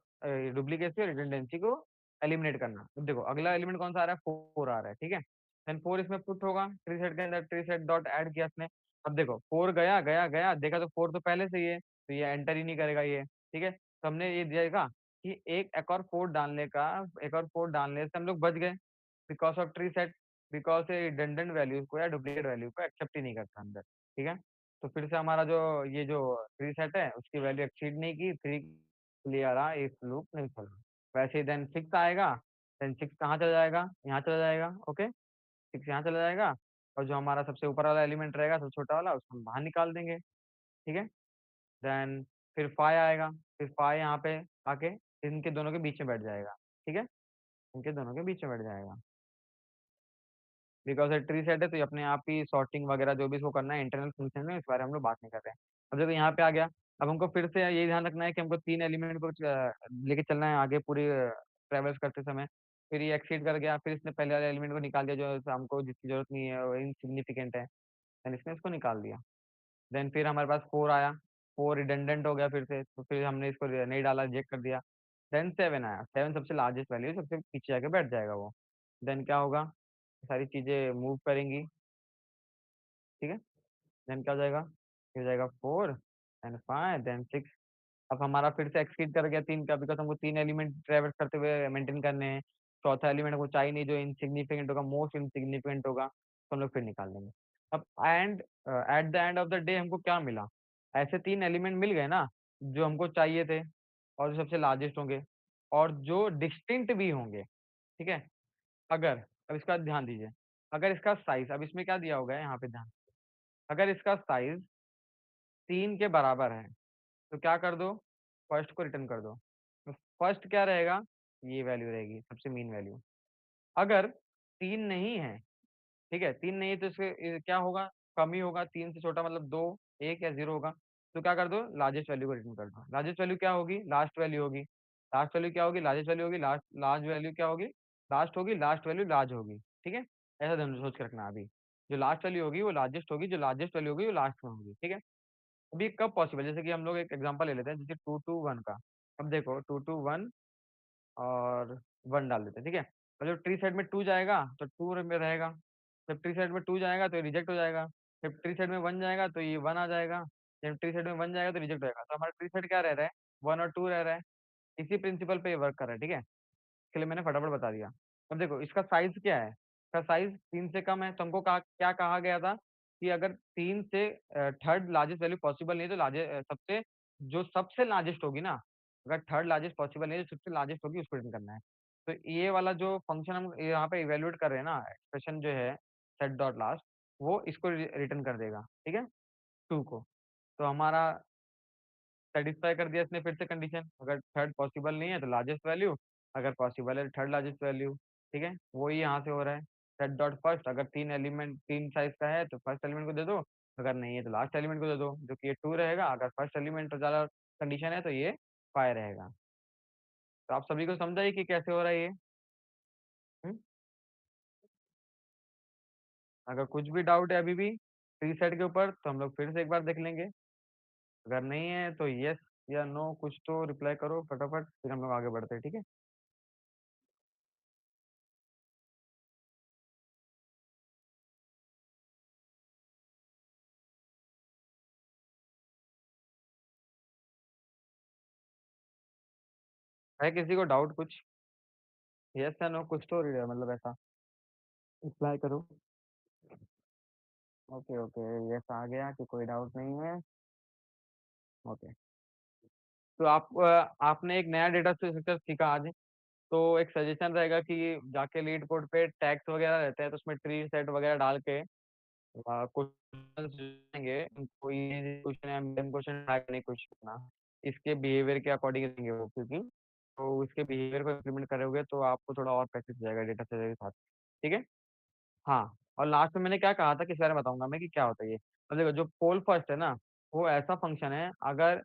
डुप्लीकेसी और रिडंडेंसी को एलिमिनेट करना। अब देखो अगला एलिमेंट कौन-सा आ रहा है, 4 आ रहा है, ठीक है? देन 4 इसमें पुट होगा ट्री सेट के अंदर, ट्री सेट डॉट ऐड किया इसने। अब देखो 4 गया, गया, गया, देखा तो 4 तो पहले से ही है, तो ये एंटर ही नहीं करेगा ये, ठीक है? तो हमने ये दिया कि एक और 4 डालने से हम लोग बच गए, because of tree set, because ये रिडंडेंट वैल्यूज़ को या डुप्लीकेट वैल्यू को एक्सेप्ट ही नहीं करता अंदर, ठीक है? तो फिर से हमारा जो ट्री सेट है उसकी वैल्यू एक्सीड नहीं की, 3 क्लियर रहा, इफ लूप नहीं चल रहा। वैसे ही देन 6 आएगा, देन 6 कहाँ चला जाएगा? यहाँ चला जाएगा, ओके? 6 यहाँ चला जाएगा और जो हमारा सबसे ऊपर वाला एलिमेंट रहेगा, सबसे छोटा वाला, उसको हम बाहर निकाल देंगे, ठीक है? देन फिर 5 आएगा, फिर 5 यहाँ पे आके इनके दोनों के बीच में बैठ जाएगा, ठीक है? इनके दोनों के बीच में बैठ जाएगा। बिकॉज़ ये ट्री सेट है तो ये अपने आप ही सॉर्टिंग वगैरह जो भी इसको करना है इंटरनल फंक्शन में, इस बारे में हम लोग बात नहीं कर रहे हैं। अब देखो यहाँ पे आ गया, अब हमको फिर से यही ध्यान रखना है कि हमको 3 एलिमेंट को लेके चलना है आगे पूरी ट्रैवल्स करते समय। फिर ये एक्सीड कर गया, फिर इसने पहले वाले एलिमेंट को निकाल दिया जो हमको जिसकी ज़रूरत नहीं है, वो इनसिग्निफिकेंट है, देन इसने इसको निकाल दिया। देन फिर हमारे पास 4 आया, 4 रिडंडेंट हो गया फिर से, तो फिर हमने इसको नहीं डाला, रिजेक्ट कर दिया। देन 7 आया, 7 सबसे लार्जेस्ट वैल्यू है, सबसे पीछे जाके बैठ जाएगा वो। देन क्या होगा? सारी चीज़ें मूव करेंगी, ठीक है? देन क्या हो जाएगा? ये हो जाएगा 4 देन 5 देन 6। अब हमारा फिर से एक्सीड कर गया 3 का, बिकॉज़ हमको 3 एलिमेंट ट्रैवर्स करते हुए मेंटेन करने हैं। चौथा एलिमेंट हमको चाहिए नहीं जो इनसिग्निफिकेंट होगा, मोस्ट इनसिग्निफिकेंट होगा, तो हम लोग फिर निकाल देंगे। अब eight the end of the day हमको क्या मिला? ऐसे 3 एलिमेंट मिल गए ना, जो हमको चाहिए थे और जो सबसे लार्जेस्ट होंगे और जो डिस्टिंक्ट भी होंगे, ठीक है? अगर अब इसका ध्यान दीजिए, अगर इसका साइज़ अब इसमें क्या दिया होगा यहाँ पे ध्यान, अगर इसका साइज़ 3 के बराबर है, तो क्या कर दो? फर्स्ट को रिटर्न कर दो। तो फर्स्ट क्या रहेगा? ये वैल्यू रहेगी, सबसे मीन वैल्यू। अगर 3 नहीं है, ठीक है? 3 नहीं है तो इसके क्या होगा? कम ही होगा, 3 से छोटा मतलब 2, 1 या 0 होगा। तो क्या कर दो? लार्जेस्ट वैल्यू को रिटर्न कर दो। लार्जेस्ट वैल्यू क्या होगी? लास्ट वैल्यू होगी। लास्ट वैल्यू क्या होगी? लार्जेस्ट वैल्यू होगी, लास्ट लार्ज वैल्यू क्या होगी? लास्ट होगी, लास्ट वैल्यू लार्ज होगी, ठीक है? ऐसा ध्यान सोच के रखना अभी। जो लास्ट वैल्यू होगी वो लार्जेस्ट होगी, जो लार्जेस्ट वैल्यू होगी वो लास्ट में होगी, ठीक है? अभी कब पॉसिबल जैसे कि हम लोग एक एग्जांपल ले लेते हैं जैसे 2 टू 1 का। अब देखो 2 टू 1 और 1 डाल देते हैं, ठीक है? और जब ट्री साइड में 2 जाएगा तो 2 में रहेगा। जब ट्री साइड में 2 जाएगा तो ये रिजेक्ट हो जाएगा। जब ट्री साइड में 1 जाएगा तो ये 1 आ जाएगा। जब ट्री साइड में 1 जाएगा तो रिजेक्ट हो जाएगा। तो हमारा ट्री साइड क्या रह रहा है? 1 और 2 रह रहा है। इसी प्रिंसिपल पे ये वर्क कर रहा है, ठीक है? इसके लिए मैंने फटाफट बता दिया। अब देखो इसका साइज़ क्या है? इसका साइज़ 3 से कम है, तो हमको क्या कहा गया था कि अगर 3 से थर्ड लार्जेस्ट वैल्यू पॉसिबल नहीं है तो सबसे लार्जेस्ट होगी ना, अगर थर्ड लार्जेस्ट पॉसिबल नहीं है तो सबसे लार्जेस्ट होगी उसको रिटर्न करना है। तो ये वाला जो फंक्शन हम यहाँ पे इवैल्यूएट कर रहे हैं ना, एक्सप्रेशन जो है सेट डॉट लास्ट वो इसको रिटर्न कर देगा, ठीक है? 2 को। तो हमारा सैटिस्फाई कर दिया इसने फिर से कंडीशन, अगर थर्ड पॉसिबल नहीं है तो लार्जेस्ट वैल्यू, अगर पॉसिबल है थर्ड लार्जेस्ट वैल्यू, ठीक है? वही यहाँ से हो रहा है। सेट डॉट फर्स्ट अगर 3 साइज़ का है तो फर्स्ट एलिमेंट को दे दो, अगर नहीं है तो लास्ट एलिमेंट को दे दो, जो कि ये 2 रहेगा, अगर फर्स्ट एलिमेंट ज़्यादा कंडीशन है तो ये 5 रहेगा। तो आप सभी को समझा है कि कैसे हो रहा है ये? हुँ? अगर कुछ भी डाउट है अभी भी प्रीसेट के ऊपर तो हम लोग फिर से एक बार देख लेंगे, अगर नहीं है तो येस या नो कुछ तो रिप्लाई करो फटाफट, फिर हम लोग आगे बढ़ते हैं, ठीक है? है किसी को डाउट कुछ? यस या नो कुछ तो मतलब ऐसा रिप्लाई करो। ओके, ओके, यस आ गया कि कोई डाउट नहीं है। ओके। तो आपने एक नया डेटा स्ट्रक्चर सीखा आज, तो एक सजेशन रहेगा कि जाके लीड कोड पे टैग्स वगैरह रहते हैं, तो उसमें ट्री सेट वगैरह डाल के क्वेश्चंस देंगे, उनको ये क्वेश्चन है, मेन क्वेश्चन है नहीं क्वेश्चन ना, इसके बिहेवियर के अकॉर्डिंग देंगे वो क्योंकि, तो उसके बिहेवियर को इम्प्लीमेंट करोगे तो आपको थोड़ा और प्रैक्टिस हो जाएगा डेटा स्ट्रक्चर के साथ, ठीक है? हाँ, और लास्ट में मैंने क्या कहा था कि इस बारे में बताऊँगा मैं कि क्या होता है ये। अब देखो जो पोल फर्स्ट है ना, वो ऐसा फंक्शन है अगर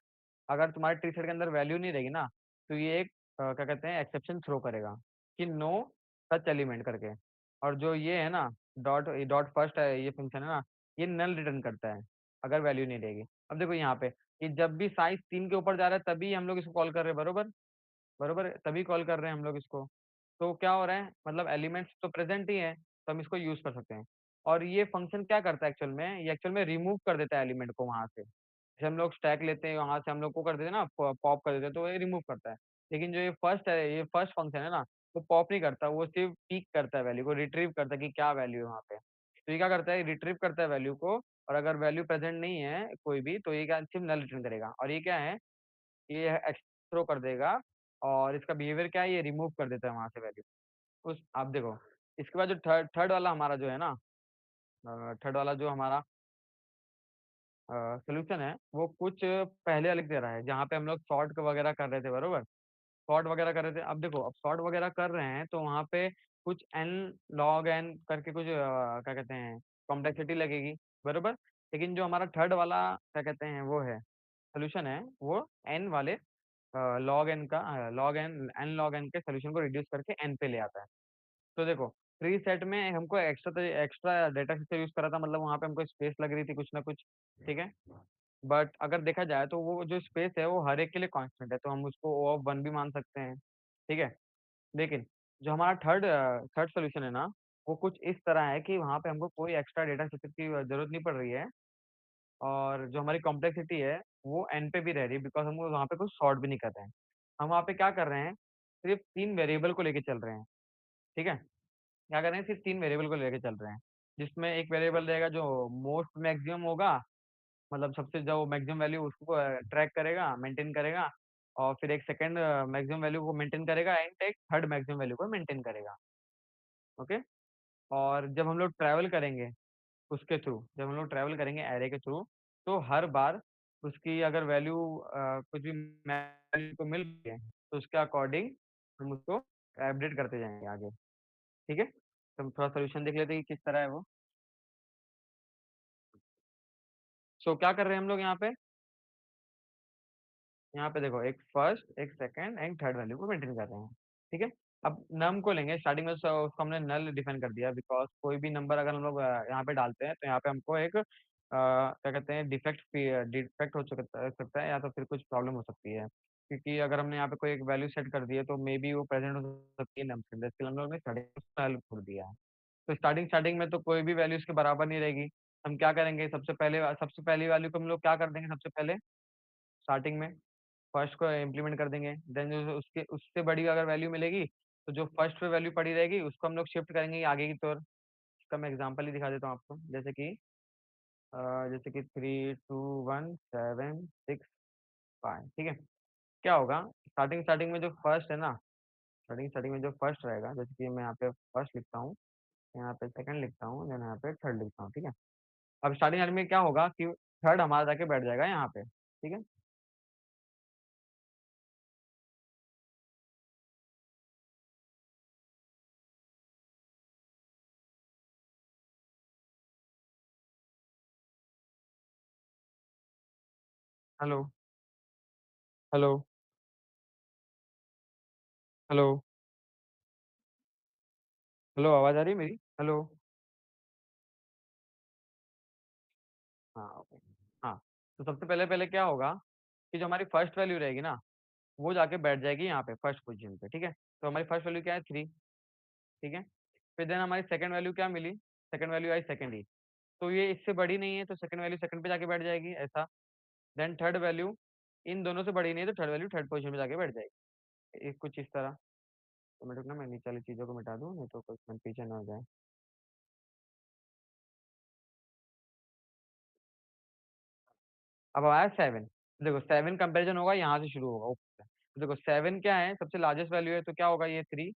अगर तुम्हारे ट्री सेट के अंदर वैल्यू नहीं रहेगी ना, तो ये एक क्या कहते हैं एक्सेप्शन थ्रो करेगा कि नो सच एलिमेंट करके। और जो ये है ना डॉट फर्स्ट है ये फंक्शन है ना, ये नल रिटर्न करता है, अगर वैल्यू नहीं रहेगी। अब देखो यहाँ पे कि जब भी साइज़ 3 के ऊपर जा रहा है तभी हम लोग इसको कॉल कर रहे हैं, बरोबर? बरोबर है? तभी कॉल कर रहे हैं हम लोग इसको। तो क्या हो रहा है मतलब एलिमेंट्स तो प्रेज़ेंट ही हैं। तो हम इसको यूज़ कर सकते हैं। और ये फंक्शन क्या करता है एक्चुअल में, ये एक्चुअल में रिमूव कर देता है एलिमेंट को वहाँ से। जैसे हम लोग स्टैक लेते हैं, वहाँ से हम लोग को कर देते हैं ना, पॉप कर देते हैं, तो ये रिमूव करता है। लेकिन जो ये फर्स्ट है, ये फर्स्ट फंक्शन है ना, वो पॉप नहीं करता, वो सिर्फ पीक करता है वैल्यू को, रिट्रीव करता है कि क्या वैल्यू है वहाँ पे। तो ये क्या करता है, रिट्रीव करता है वैल्यू को, और अगर वैल्यू प्रेज़ेंट नहीं है कोई भी, तो ये क्या सिर्फ नल रिटर्न करेगा। और ये क्या है, ये एक्स थ्रो कर देगा, और इसका बिहेवियर क्या है, ये रिमूव कर देता है वहाँ से वैल्यू। उस आप देखो, इसके बाद जो थर्ड थर्ड वाला हमारा जो है ना, थर्ड वाला जो हमारा सॉल्यूशन है, वो कुछ पहले अलग दे रहा है, जहाँ पे हम लोग सॉर्ट वगैरह कर रहे थे, बरोबर? सॉर्ट वगैरह कर रहे थे। अब देखो, अब सॉर्ट वगैरह कर रहे हैं, तो वहाँ पे कुछ n log n करके कुछ क्या कहते हैं, कॉम्प्लेक्सिटी लगेगी, बरोबर? लेकिन जो हमारा थर्ड वाला क्या कहते हैं, वो है सॉल्यूशन है, वो n वाले log n का n log n के सॉल्यूशन को रिड्यूस करके n पे ले आता है। तो देखो, फ्री सेट में हमको एक्स्ट्रा डेटा से यूज़ करा था, मतलब वहाँ पे हमको स्पेस लग रही थी कुछ ना कुछ, ठीक है? बट अगर देखा जाए तो वो जो स्पेस है वो हर एक के लिए कांस्टेंट है, तो हम उसको O ऑफ 1 भी मान सकते हैं, ठीक है? लेकिन जो हमारा थर्ड सॉल्यूशन है ना, वो कुछ इस तरह है कि वहाँ पे हमको कोई एक्स्ट्रा डेटा स्ट्रक्चर की ज़रूरत नहीं पड़ रही है, और जो हमारी कॉम्प्लेक्सिटी है, वो n पे भी रह रही है, बिकॉज़ हम वहाँ पे कुछ सॉर्ट भी नहीं कर रहे हैं। हम वहाँ पे क्या कर रहे हैं, सिर्फ़ 3 वेरिएबल को लेके चल रहे हैं, ठीक है? क्या कर रहे हैं, सिर्फ़ 3 वेरिएबल को लेके चल रहे हैं, जिसमें एक वेरिएबल रहेगा जो मोस्ट मैक्सिमम होगा, मतलब सबसे जो मैक्सिमम वैल्यू उसको ट्रैक करेगा, मेंटेन करेगा, और फिर एक सेकंड मैक्सिमम वैल्यू को मेंटेन करेगा, एंड एक थर्ड मैक्सिमम वैल्यू को मेंटेन करेगा, ओके? और जब हम लोग ट्रैवल करेंगे उसके थ्रू, जब हम लोग ट्रैवल करेंगे एरे के थ्रू, तो हर बार उसकी अगर वैल्यू कुछ भी वैल्यू को मिल रही है, तो उसके अकॉर्डिंग हम उसको अपडेट करते जाएँगे आगे, ठीक है? तो हम थोड़ा सॉल्यूशन देख लेते हैं कि किस तरह है वो। सो क्या कर रहे हैं हम लोग यहाँ पे? यहाँ पे देखो, एक फर्स्ट, एक सेकंड, एक थर्ड वैल्यू को मेंटेन कर रहे हैं, ठीक है? अब नम को लेंगे, स्टार्टिंग में उसको हमने नल डिफाइन कर दिया, बिकॉज़ कोई भी नंबर अगर हम लोग यहाँ पे डालते हैं, तो यहाँ पे हमको एक क्या कहते हैं, डिफेक्ट हो सकता है, या तो फिर कुछ प्रॉब्लम हो सकती है। क्योंकि अगर हमने यहाँ पे कोई एक वैल्यू सेट कर दी है, तो मेबी वो प्रेज़ेंट हो सकती है नम के अंदर, इसके लिए हम लोगों ने स्टार्टिंग में नल छोड़ दिया है। तो स्टार्टिंग में तो कोई भी वैल्यू इसके बराबर नहीं रहेगी। हम क्या करेंगे, सबसे पहली वैल्यू को हम लोग क्या कर देंगे, सबसे पहले स्टार्टिंग में फर्स्ट को इम्प्लीमेंट कर देंगे, देन जो उसके उससे बड़ी अगर वैल्यू मिलेगी, तो जो फर्स्ट पे वैल्यू पड़ी रहेगी, उसको हम लोग शिफ्ट करेंगे आगे की तरफ। इसका मैं एग्ज़ाम्पल ही दिखा देता हूँ आपको, जैसे कि 3, 2, 1, 7, 6, 5, ठीक है? क्या होगा, स्टार्टिंग में जो फर्स्ट है ना, स्टार्टिंग में जो फर्स्ट रहेगा, जैसे कि मैं यहाँ पे फर्स्ट लिखता हूँ, यहाँ पे सेकंड लिखता हूँ, देन यहाँ पे थर्ड लिखता हूँ, ठीक है? अब स्टार्टिंग में क्या होगा कि थर्ड हमारा जाके बैठ जाएगा यहाँ पे, ठीक है? हेलो, हेलो, हेलो, हेलो, आवाज़ आ रही है मेरी? हेलो? हाँ, ओके। हाँ, तो सबसे पहले पहले क्या होगा कि जो हमारी फर्स्ट वैल्यू रहेगी ना, वो जाके बैठ जाएगी यहाँ पे फर्स्ट पोज़ीशन पे, ठीक है? तो हमारी फर्स्ट वैल्यू क्या है, 3, ठीक है? फिर देन हमारी सेकंड वैल्यू क्या मिली? सेकंड वैल्यू आई सेकंड ही। तो ये इससे बड़ी नहीं है, तो सेकंड वैल्यू सेकंड पे जाके बैठ जाएगी, ऐसा। देन थर्ड वैल्यू इन दोनों से बड़ी नहीं है, तो थर्ड वैल्यू थर्ड पोज़ीशन पे जाके बैठ जाएगी। कुछ इस तरह। तो मैं रुकना, मैं नीचे वाली चीज़ों को मिटा दूँ, नहीं तो कोई कन्फ्यूजन ना हो जाए। अब आया 7, देखो 7 कंपैरिज़न होगा, यहाँ से शुरू होगा ऊपर से। तो देखो 7 क्या है, सबसे लार्जेस्ट वैल्यू है, तो क्या होगा, ये 3,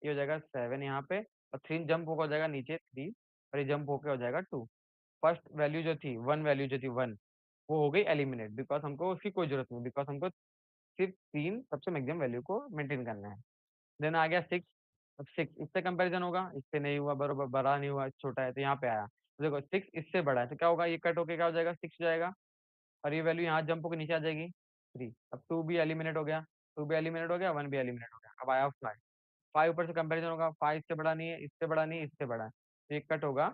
ये हो जाएगा 7 यहाँ पे, और 3 जंप होकर हो जाएगा नीचे 3, और ये जंप होके हो जाएगा 2। फर्स्ट वैल्यू जो थी 1, वैल्यू जो थी 1, वो हो गई एलिमिनेट, बिकॉज़ हमको उसकी कोई ज़रूरत नहीं, बिकॉज़ हमको सिर्फ 3 सबसे मैक्सिमम वैल्यू को मेंटेन करना है। देन आ गया 6, अब 6 इससे कंपैरिज़न होगा, इससे नहीं हुआ, बराबर बड़ा नहीं हुआ, छोटा है, तो यहाँ पे आया। तो देखो 6 इससे बड़ा है, तो क्या होगा, ये कट होके क्या हो जाएगा, 6 हो जाएगा, और ये वैल्यू यहाँ जंप होके नीचे आ जाएगी 3। अब 2 भी एलिमिनेट हो गया, 2 भी एलिमिनेट हो गया, 1 भी एलिमिनेट हो गया। अब आया 5, 5 ऊपर से कंपैरिज़न होगा, 5 इससे बड़ा नहीं है, इससे बड़ा नहीं है, इससे बड़ा है। तो ये कट होगा,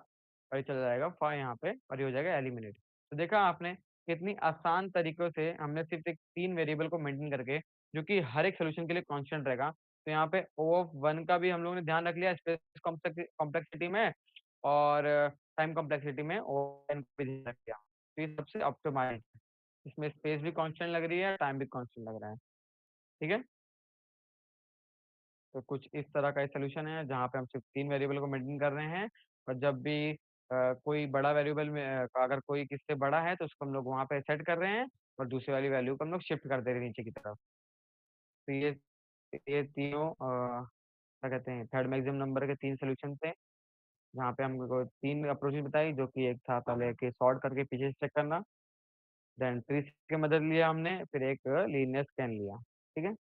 और ये चला जाएगा 5 यहाँ पे, और ये हो जाएगा एलिमिनेट। तो देखा आपने कितनी आसान तरीकों से हमने सिर्फ़ एक 3 वेरिएबल को मेंटेन करके, जो कि हर एक सॉल्यूशन के लिए कांस्टेंट रहेगा, तो यहाँ पे O ऑफ 1 का भी हम लोगों ने ध्यान रख लिया स्पेस कॉम्प्लेक्सिटी में, और टाइम कॉम्प्लेक्सिटी में O ऑफ n को भी ध्यान रख लिया। तो ये सबसे ऑप्टिमाइज़ है। इसमें स्पेस भी कांस्टेंट लग रही है, टाइम भी कांस्टेंट लग रहा है। ठीक है? तो कुछ इस तरह का सॉल्यूशन है जहाँ पे हम सिर्फ 3 वेरिएबल को मेंटेन कर रहे हैं, और जब भी कोई बड़ा वेरिएबल में अगर कोई किससे बड़ा है तो उसको हम लोग वहाँ पे सेट कर रहे हैं, और दूसरी वाली वैल्यू को हम लोग शिफ्ट कर दे रहे हैं नीचे की तरफ। तो ये तीनों क्या कहते हैं, थर्ड मैक्सिमम नंबर के 3 सॉल्यूशन थे, जहाँ पे हमको 3 अप्रोचेज़ बताई, जो कि एक था पहले कि सॉर्ट करके पीछे से चेक करना, देन ट्री की मदद लिया हमने, फिर एक लीनियर स्कैन लिया। ठीक है?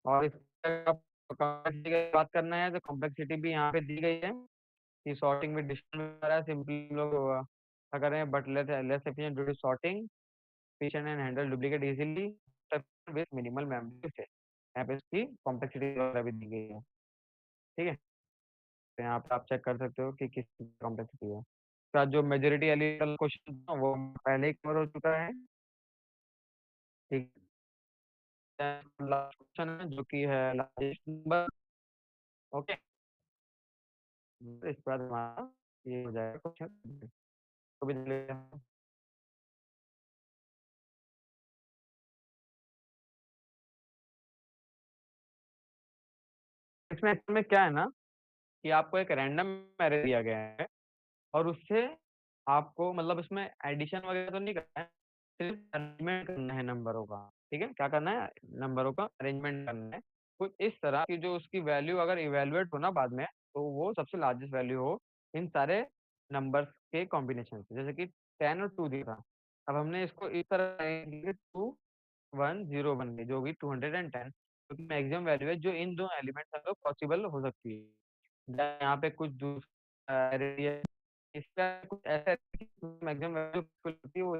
और इस कॉम्प्लेक्सिटी की बात करना है तो कॉम्प्लेक्सिटी भी यहाँ पे दी गई है कि सॉर्टिंग में डिसीजन में आ रहा है, सिंपली हम लोग क्या करें, but less efficient due to sorting, efficient and handle duplicate easily with minimal memory space। यहाँ पे इसकी कॉम्प्लेक्सिटी वगैरह भी दी गई है। ठीक है? तो यहाँ पे आप चेक कर सकते हो कि किस कॉम्प्लेक्सिटी है। इसका जो मेजॉरिटी एलिमेंट क्वेश्चन था वो पहले ही कवर हो चुका है। ठीक है? लास्ट क्वेश्चन है जो कि है लार्जेस्ट नंबर। ओके, इसके बाद हमारा ये हो जाएगा क्वेश्चन। तो भी देख लेते हैं। इसमें एक्चुअल में क्या है ना, कि आपको एक रैंडम एरे दिया गया है, और उससे आपको मतलब उसमें एडिशन वगैरह तो नहीं करना है, सिर्फ अरेंजमेंट करना है नंबरों का। ठीक है? क्या करना है? नंबरों का अरेंजमेंट करना है। कुछ इस तरह की जो उसकी वैल्यू अगर इवैल्यूएट हो ना बाद में, तो वो सबसे लार्जेस्ट वैल्यू हो इन सारे नंबर्स के कॉम्बिनेशन से। जैसे कि 10 और 2 दिया था। अब हमने इसको इस तरह 2 1 0 बन गई, जो होगी 210, क्योंकि मैक्सिमम वैल्यू है जो इन 2 एलिमेंट से तो पॉसिबल हो सकती है। यहाँ पे कुछ दूसरा इसका कुछ ऐसा मैक्सिमम वैल्यू होती है, वो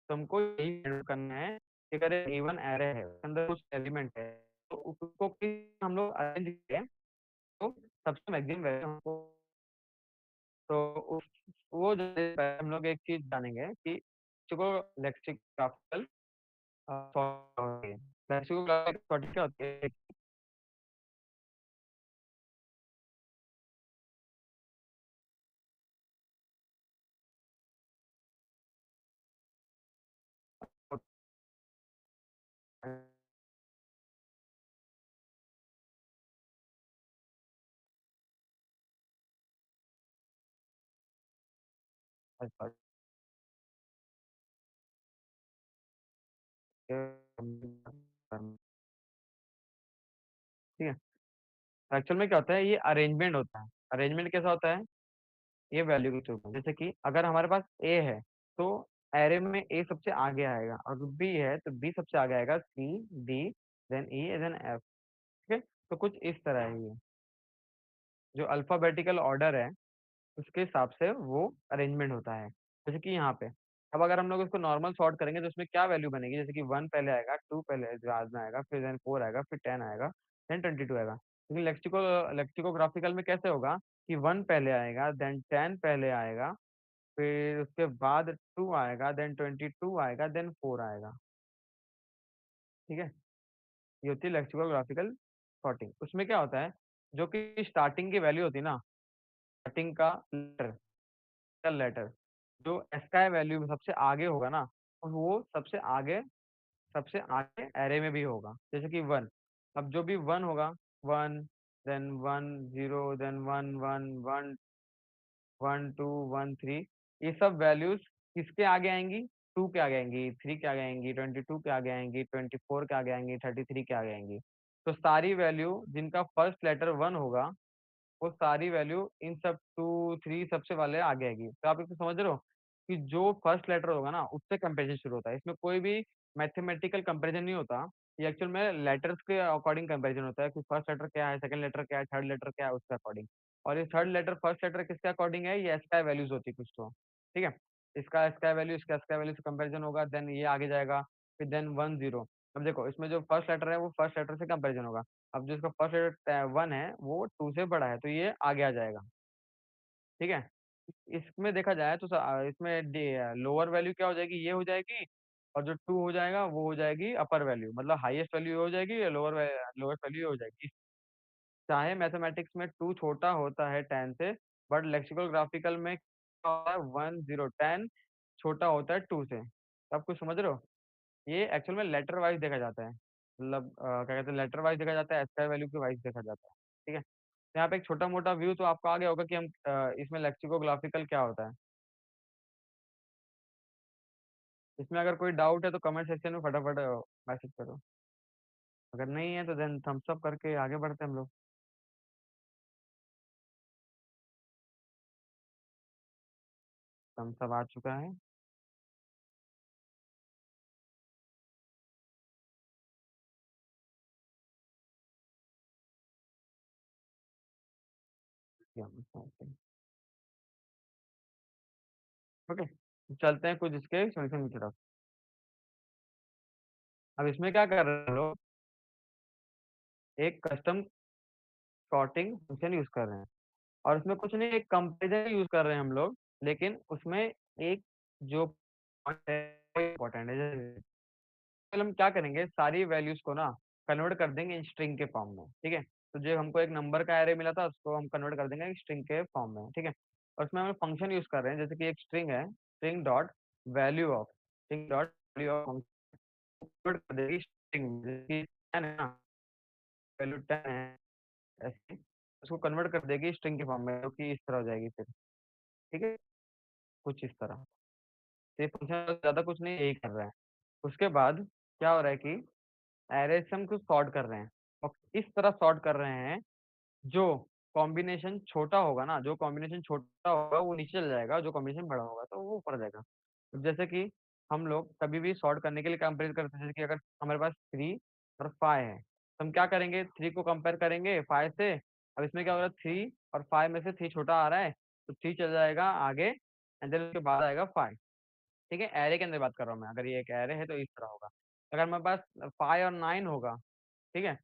तुमको यही फाइंड करना है कि अगर इवन एरे है उसके अंदर कुछ एलिमेंट है, तो उसको हम लोग अरेंज करें, तो सबसे मैक्सिमम वैल्यू हमको, तो उस वो जो है, पहले हम लोग एक चीज जानेंगे कि इसको लेक्सिकोग्राफिकल लेक्सिकोग्राफिकल क्या होती है। ठीक है? एक्चुअल में क्या होता है, ये अरेंजमेंट होता है। अरेंजमेंट कैसा होता है? ये वैल्यू के थ्रू। जैसे कि अगर हमारे पास ए है, तो एरे में ए सबसे आगे आएगा, और बी है तो बी सबसे आगे आएगा, सी, डी, देन ई, देन एफ। ठीक है? तो कुछ इस तरह है ये, जो अल्फाबेटिकल ऑर्डर है उसके हिसाब से वो अरेंजमेंट होता है। जैसे कि यहाँ पे अब अगर हम लोग इसको नॉर्मल सॉर्ट करेंगे तो उसमें क्या वैल्यू बनेगी, जैसे कि 1 पहले आएगा, 2 पहले बाद में आएगा, फिर देन 4 आएगा, फिर 10 आएगा, देन 22 आएगा। लेकिन लेक्सिकोग्राफिकल में कैसे होगा कि 1 पहले आएगा, देन 10 पहले आएगा, फिर उसके बाद 2 आएगा, देन 22 आएगा, देन 4 आएगा। ठीक है? ये होती है लेक्सिकोग्राफिकल सॉर्टिंग। उसमें क्या होता है, जो कि स्टार्टिंग की वैल्यू होती है ना, स्टार्टिंग का लेटर जो एसकाई वैल्यू में सबसे आगे होगा ना, तो वो सबसे आगे एरे में भी होगा। जैसे कि 1, अब जो भी 1 होगा, 1, देन 1 0, देन 1 1 1 1 2 1 3, ये सब वैल्यूज किसके आगे आएंगी? 2 के आगे आएंगी, 3 के आगे आएंगी, 22 के आगे आएंगी, 24 के आगे आएंगी, 33 के आगे आएंगी। तो सारी वैल्यू जिनका फर्स्ट लेटर 1 होगा, वो सारी वैल्यू इन सब 2 3 सबसे वाले आगे आएगी। तो आप इसको समझ रहे हो कि जो फर्स्ट लेटर होगा ना, उससे कंपैरिजन शुरू होता है। इसमें कोई भी मैथमेटिकल कंपैरिजन नहीं होता। ये एक्चुअल में लेटर्स के अकॉर्डिंग कंपैरिजन होता है कि फर्स्ट लेटर क्या है, सेकंड लेटर क्या है, थर्ड लेटर क्या है, उसके अकॉर्डिंग। और ये थर्ड लेटर फर्स्ट लेटर किसके अकॉर्डिंग है, ये एसकाई वैल्यूज होती है कुछ तो। ठीक है? इसका एसकाई वैल्यू इसका एसकाई वैल्यू से कंपैरिजन होगा, देन ये आगे जाएगा, फिर देन 1 0। अब देखो इसमें जो फर्स्ट लेटर है वो फर्स्ट लेटर से कंपैरिजन होगा। अब जो इसका फर्स्ट लेटर 1 है वो 2 से बड़ा है, तो ये आगे आ जाएगा। ठीक है? इसमें देखा जाए तो इसमें लोअर वैल्यू क्या हो जाएगी, ये हो जाएगी, और जो 2 हो जाएगा वो हो जाएगी अपर वैल्यू, मतलब हाईएस्ट वैल्यू हो जाएगी या लोएस्ट वैल्यू हो जाएगी। चाहे मैथमेटिक्स में 2 छोटा होता है 10 से, बट लेक्सिकोग्राफिकल में क्या होता है 1 0 10 छोटा होता है 2 से। आप कुछ समझ रहे हो? ये एक्चुअल में लेटर वाइज़ देखा जाता है। मतलब क्या कहते हैं, लेटर वाइज़ देखा जाता है, एसआई वैल्यू के वाइज़ देखा जाता है। ठीक है? तो यहाँ पे एक छोटा-मोटा व्यू तो आपको आ गया होगा कि हम इसमें लेक्सिकोग्राफिकल क्या होता है। इसमें अगर कोई डाउट है तो कमेंट सेक्शन में फटाफट मैसेज करो। अगर नहीं है तो देन थम्स अप करके आगे बढ़ते हैं हम लोग। थम्स अप आ चुका है। ओके, चलते हैं कुछ इसके सॉल्यूशन की तरफ। अब इसमें क्या कर रहे हैं हम लोग, एक कस्टम सॉर्टिंग फंक्शन यूज़ कर रहे हैं। और उसमें कुछ नहीं, एक कंपैरिज़न यूज़ कर रहे हैं हम लोग, लेकिन उसमें एक जो पॉइंट है वो इम्पोर्टेंट है। जैसे पहले हम क्या करेंगे, सारी वैल्यूज़ को ना कन्वर्ट कर देंगे स्ट्रिंग के फॉर्म में, ठीक है? तो जो हमको एक नंबर का एरे मिला था उसको हम कन्वर्ट कर देंगे स्ट्रिंग के फॉर्म में, ठीक है? और उसमें हम फंक्शन यूज़ कर रहे हैं, जैसे कि एक स्ट्रिंग है, string dot value of, string dot value of convert कर देगी स्ट्रिंग में, जैसे कि 10 है ना, वैल्यू 10 है, ऐसे उसको कन्वर्ट कर देगी स्ट्रिंग के फॉर्म में, जो कि इस तरह हो जाएगी फिर, ठीक है? कुछ इस तरह। तो ये फंक्शन ज़्यादा कुछ नहीं, यही कर रहा है। उसके बाद क्या हो रहा है कि अरे से हम कुछ सॉर्ट कर रहे हैं और इस तरह सॉर्ट कर रहे हैं, जो कॉम्बिनेशन छोटा होगा ना, जो कॉम्बिनेशन छोटा होगा वो नीचे चल जाएगा, जो कॉम्बिनेशन बड़ा होगा तो वो ऊपर जाएगा। अब जैसे कि हम लोग कभी भी सॉर्ट करने के लिए कंपेयर करते हैं, जैसे कि अगर हमारे पास 3 और 5 है, तो हम क्या करेंगे, 3 को कंपेयर करेंगे 5 से। अब इसमें क्या हो रहा है, 3 और 5 में से 3 छोटा आ रहा है, तो 3 चल जाएगा आगे एंड देन उसके बाद आएगा 5। ठीक है? एरे के अंदर बात कर रहा हूँ मैं, अगर ये एक एरे है तो इस तरह होगा। अगर हमारे पास 5 और 9 होगा, ठीक है?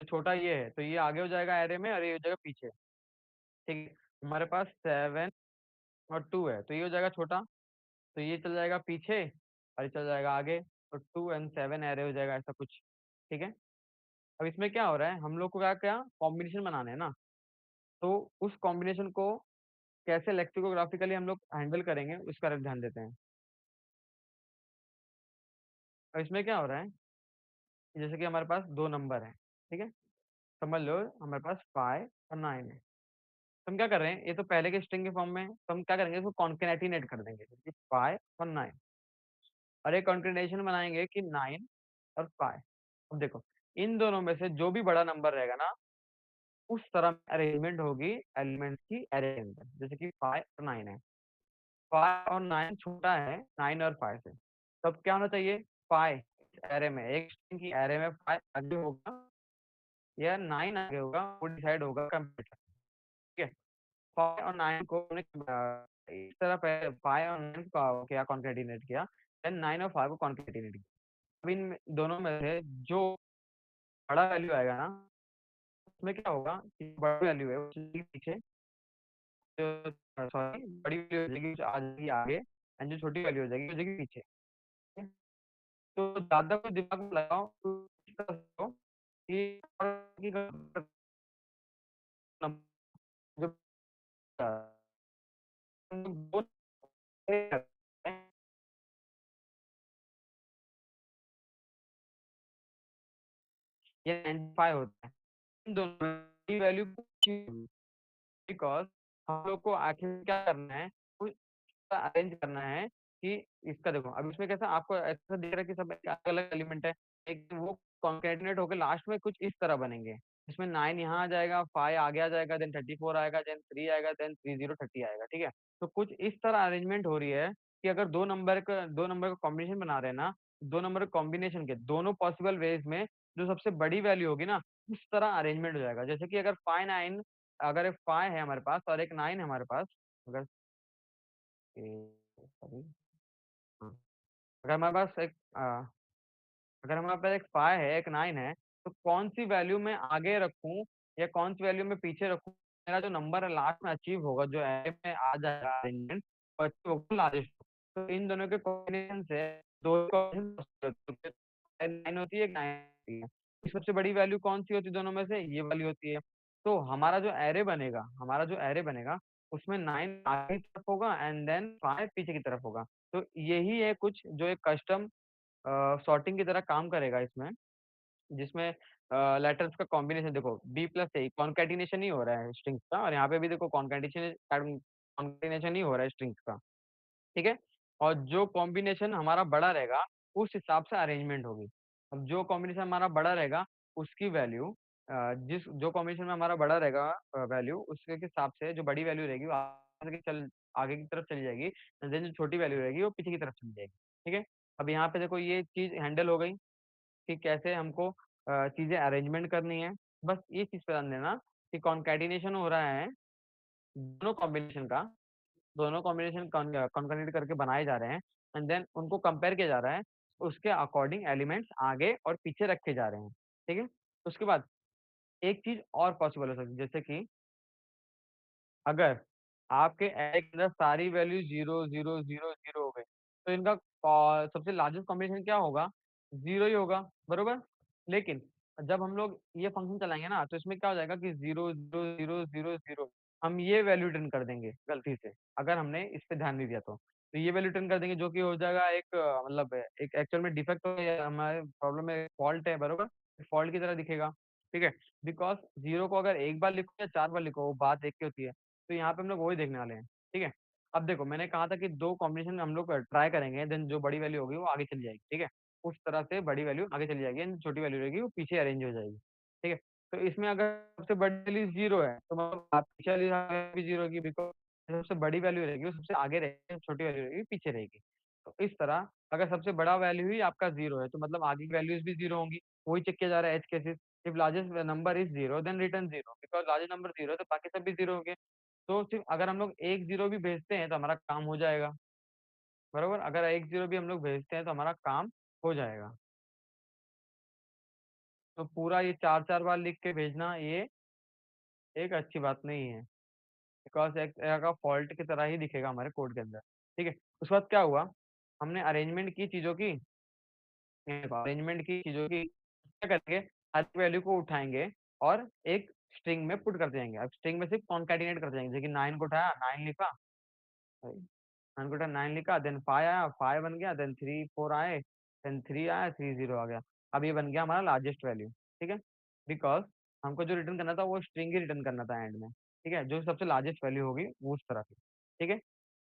तो छोटा ये है, तो ये आगे हो जाएगा एरे में और ये हो जाएगा पीछे, ठीक है? हमारे पास 7 और 2 है, तो ये हो जाएगा छोटा, तो ये चल जाएगा पीछे और ये चल जाएगा आगे, तो 2 एंड 7 एरे हो जाएगा, ऐसा कुछ, ठीक है? अब इसमें क्या हो रहा है, हम लोग को क्या-क्या कॉम्बिनेशन बनाने हैं ना, तो उस कॉम्बिनेशन को कैसे लेक्सिकोग्राफिकली हम लोग हैंडल करेंगे, उसका ध्यान देते हैं। अब इसमें क्या हो रहा है, जैसे कि हमारे पास 2 नंबर हैं, ठीक है? समझ लो हमारे पास 5 और 9 है। तो हम क्या कर रहे हैं, ये तो पहले के स्ट्रिंग के फॉर्म में है, तो हम क्या करेंगे, इसको कॉन्कैटिनेट कर देंगे, जैसे 5 और 9 और एक कॉन्कैटिनेशन बनाएँगे कि 9 और 5। अब देखो, इन दोनों में से जो भी बड़ा नंबर रहेगा ना, उस तरह अरेंजमेंट होगी एलिमेंट्स की अरे के अंदर, जैसे कि 5 और 9 है। 5 और 9 छोटा है 9 और 5 से, तब क्या होना चाहिए, 5 इस अरे में, एक स्ट्रिंग की अरे में 5 आगे होगा या 9 आगे होगा, वो डिसाइड होगा कंप्यूटर, ठीक है? 5 और 9 को हमने इस तरह पहले 5 और 9 को क्या कॉन्कैटिनेट किया, देन 9 और 5 को कॉन्कैटिनेट किया। अब इन दोनों में से जो बड़ा वैल्यू आएगा ना, उसमें क्या होगा कि बड़ा वैल्यू है वो चलेगी पीछे, जो सॉरी बड़ी वैल्यू हो जाएगी जो आ जाएगी आगे एंड जो छोटी वैल्यू हो जाएगी पीछे, ठीक है? तो ज़्यादा कुछ दिमाग में लगाओ तो इस तरह से करो कि जो ये 95 होता है। इन दोनों की वैल्यू बिकॉज़ हम लोग को आखिर क्या करना है, कुछ अरेंज करना है कि इसका देखो, अब इसमें कैसा आपको ऐसा दिख रहा है कि सब अलग-अलग एलिमेंट है, लेकिन वो कॉन्कैटिनेट होके लास्ट में कुछ इस तरह बनेंगे। इसमें 9 यहाँ आ जाएगा, 5 आगे आ जाएगा, देन 34 आएगा, देन 3 आएगा, देन 30 30 आएगा, ठीक है? तो कुछ इस तरह अरेंजमेंट हो रही है कि अगर 2 नंबर का कॉम्बिनेशन बना रहे हैं ना, 2 नंबर के कॉम्बिनेशन के दोनों पॉसिबल वेज़ में जो सबसे बड़ी वैल्यू होगी ना, उस तरह अरेंजमेंट हो जाएगा। जैसे कि अगर 5 9 अगर एक 5 है हमारे पास और एक 9 है हमारे पास, अगर सॉरी हाँ, अगर हमारे पास एक अगर हमारे पास एक 5 है, एक 9 है, तो कौन-सी वैल्यू मैं आगे रखूँ या कौन-सी वैल्यू मैं पीछे रखूँ, मेरा जो नंबर है लास्ट में अचीव होगा, जो एरे में आ जाएगा अरेंजमेंट और अचीव होगा लार्जेस्ट। तो इन दोनों के कॉम्बिनेशन से 2 9 होती है, 9 होती है। सबसे बड़ी वैल्यू कौन-सी होती है दोनों में से? ये वाली होती है। तो हमारा जो एरे बनेगा, उसमें 9 आगे की तरफ होगा एंड देन 5 पीछे की तरफ होगा। तो यही है कुछ जो एक कस्टम सॉर्टिंग की तरह काम करेगा इसमें, जिसमें लेटर्स का कॉम्बिनेशन देखो बी प्लस ए कॉन्कैटिनेशन ही हो रहा है स्ट्रिंग्स का और यहाँ पे भी देखो कॉन्कैटिनेशन ही हो रहा है स्ट्रिंग्स का, ठीक है? और जो कॉम्बिनेशन हमारा बड़ा रहेगा, उस हिसाब से अरेंजमेंट होगी। अब जो कॉम्बिनेशन हमारा बड़ा रहेगा, उसकी वैल्यू जिस जो कॉम्बिनेशन में हमारा बड़ा रहेगा वैल्यू उसके हिसाब से जो बड़ी वैल्यू रहेगी वो आगे की तरफ चली जाएगी, एंड देन जो छोटी वैल्यू रहेगी वो पीछे की तरफ चली जाएगी, ठीक है? अब यहाँ पे देखो ये चीज़ हैंडल हो गई कि कैसे हमको चीज़ें अरेंजमेंट करनी है। बस ये चीज़ पे ध्यान देना कि कॉन्कैटिनेशन हो रहा है दोनों कॉम्बिनेशन का, दोनों कॉम्बिनेशन कॉन्कैटिनेट करके बनाए जा रहे हैं एंड देन उनको कंपेयर किया जा रहा है, उसके अकॉर्डिंग एलिमेंट्स आगे और पीछे रखे जा रहे हैं, ठीक है? उसके बाद एक चीज़ और पॉसिबल हो सकती है, जैसे कि अगर आपके अरे के अंदर सारी वैल्यू 0, 0, 0, 0 हो गई, तो इनका सबसे लार्जेस्ट कॉम्बिनेशन क्या होगा? 0 ही होगा, बरोबर? लेकिन जब हम लोग ये फंक्शन चलाएँगे ना, तो इसमें क्या हो जाएगा कि 0, 0, 0, 0, 0 हम ये वैल्यू रिटर्न कर देंगे गलती से, अगर हमने इस पे ध्यान नहीं दिया तो। तो ये वैल्यू रिटर्न कर देंगे जो कि हो जाएगा एक मतलब एक एक्चुअल में डिफेक्ट हो या हमारे प्रॉब्लम में फॉल्ट है, बरोबर? फॉल्ट की तरह दिखेगा, ठीक है? बिकॉज़ 0 को अगर 1 बार लिखो या 4 बार लिखो, वो बात एक ही होती है। तो यहाँ पे हम लोग वही देखने वाले हैं, ठीक है? अब देखो मैंने कहा था कि 2 कॉम्बिनेशन हम लोग ट्राई करेंगे देन जो बड़ी वैल्यू होगी वो आगे चली जाएगी, ठीक है? उस तरह से बड़ी वैल्यू आगे चली जाएगी एंड छोटी वैल्यू रहेगी वो पीछे अरेंज हो जाएगी, ठीक है? तो इसमें अगर सबसे बड़ी वैल्यू 0 है तो मतलब आप पीछे वाली वैल्यू भी 0 होगी बिकॉज़ सबसे बड़ी वैल्यू रहेगी वो सबसे आगे रहेगी, छोटी वैल्यू रहेगी पीछे रहेगी। तो इस तरह अगर सबसे बड़ा वैल्यू ही आपका 0 है तो मतलब आगे की वैल्यूज़ भी 0 होंगी, वही चेक किया जा रहा है edge cases. If largest number is 0 then return 0 because largest number 0 है तो बाकी सब भी 0 होंगे। तो सिर्फ़ अगर हम लोग 1 ज़ीरो भी भेजते हैं तो हमारा काम हो जाएगा, बरोबर? अगर 1 ज़ीरो भी हम लोग भेजते हैं तो हमारा काम हो जाएगा। तो पूरा ये 4-4 बार लिख के भेजना ये एक अच्छी बात नहीं है, बिकॉज़ एक तरह का फ़ॉल्ट की तरह ही दिखेगा हमारे कोड के अंदर, ठीक है? उसके बाद क्या हुआ, हमने अरेंजमेंट की चीज़ों की, क्या करेंगे हर वैल्यू को उठाएँगे और एक स्ट्रिंग में पुट करते जाएँगे। अब स्ट्रिंग में सिर्फ़ कॉन्कैटिनेट करते जाएँगे, जैसे कि 9 को उठाया, 9 लिखा, अनकोटा 9 लिखा देन 5 आया, 5 बन गया देन 3 4 आए, देन 3 आया, 3 0 आ गया। अब ये बन गया हमारा लार्जेस्ट वैल्यू, ठीक है? बिकॉज़ हमको जो रिटर्न करना था वो स्ट्रिंग ही रिटर्न करना था एंड में, ठीक है? जो सबसे लार्जेस्ट वैल्यू होगी वो उस तरह की, ठीक है?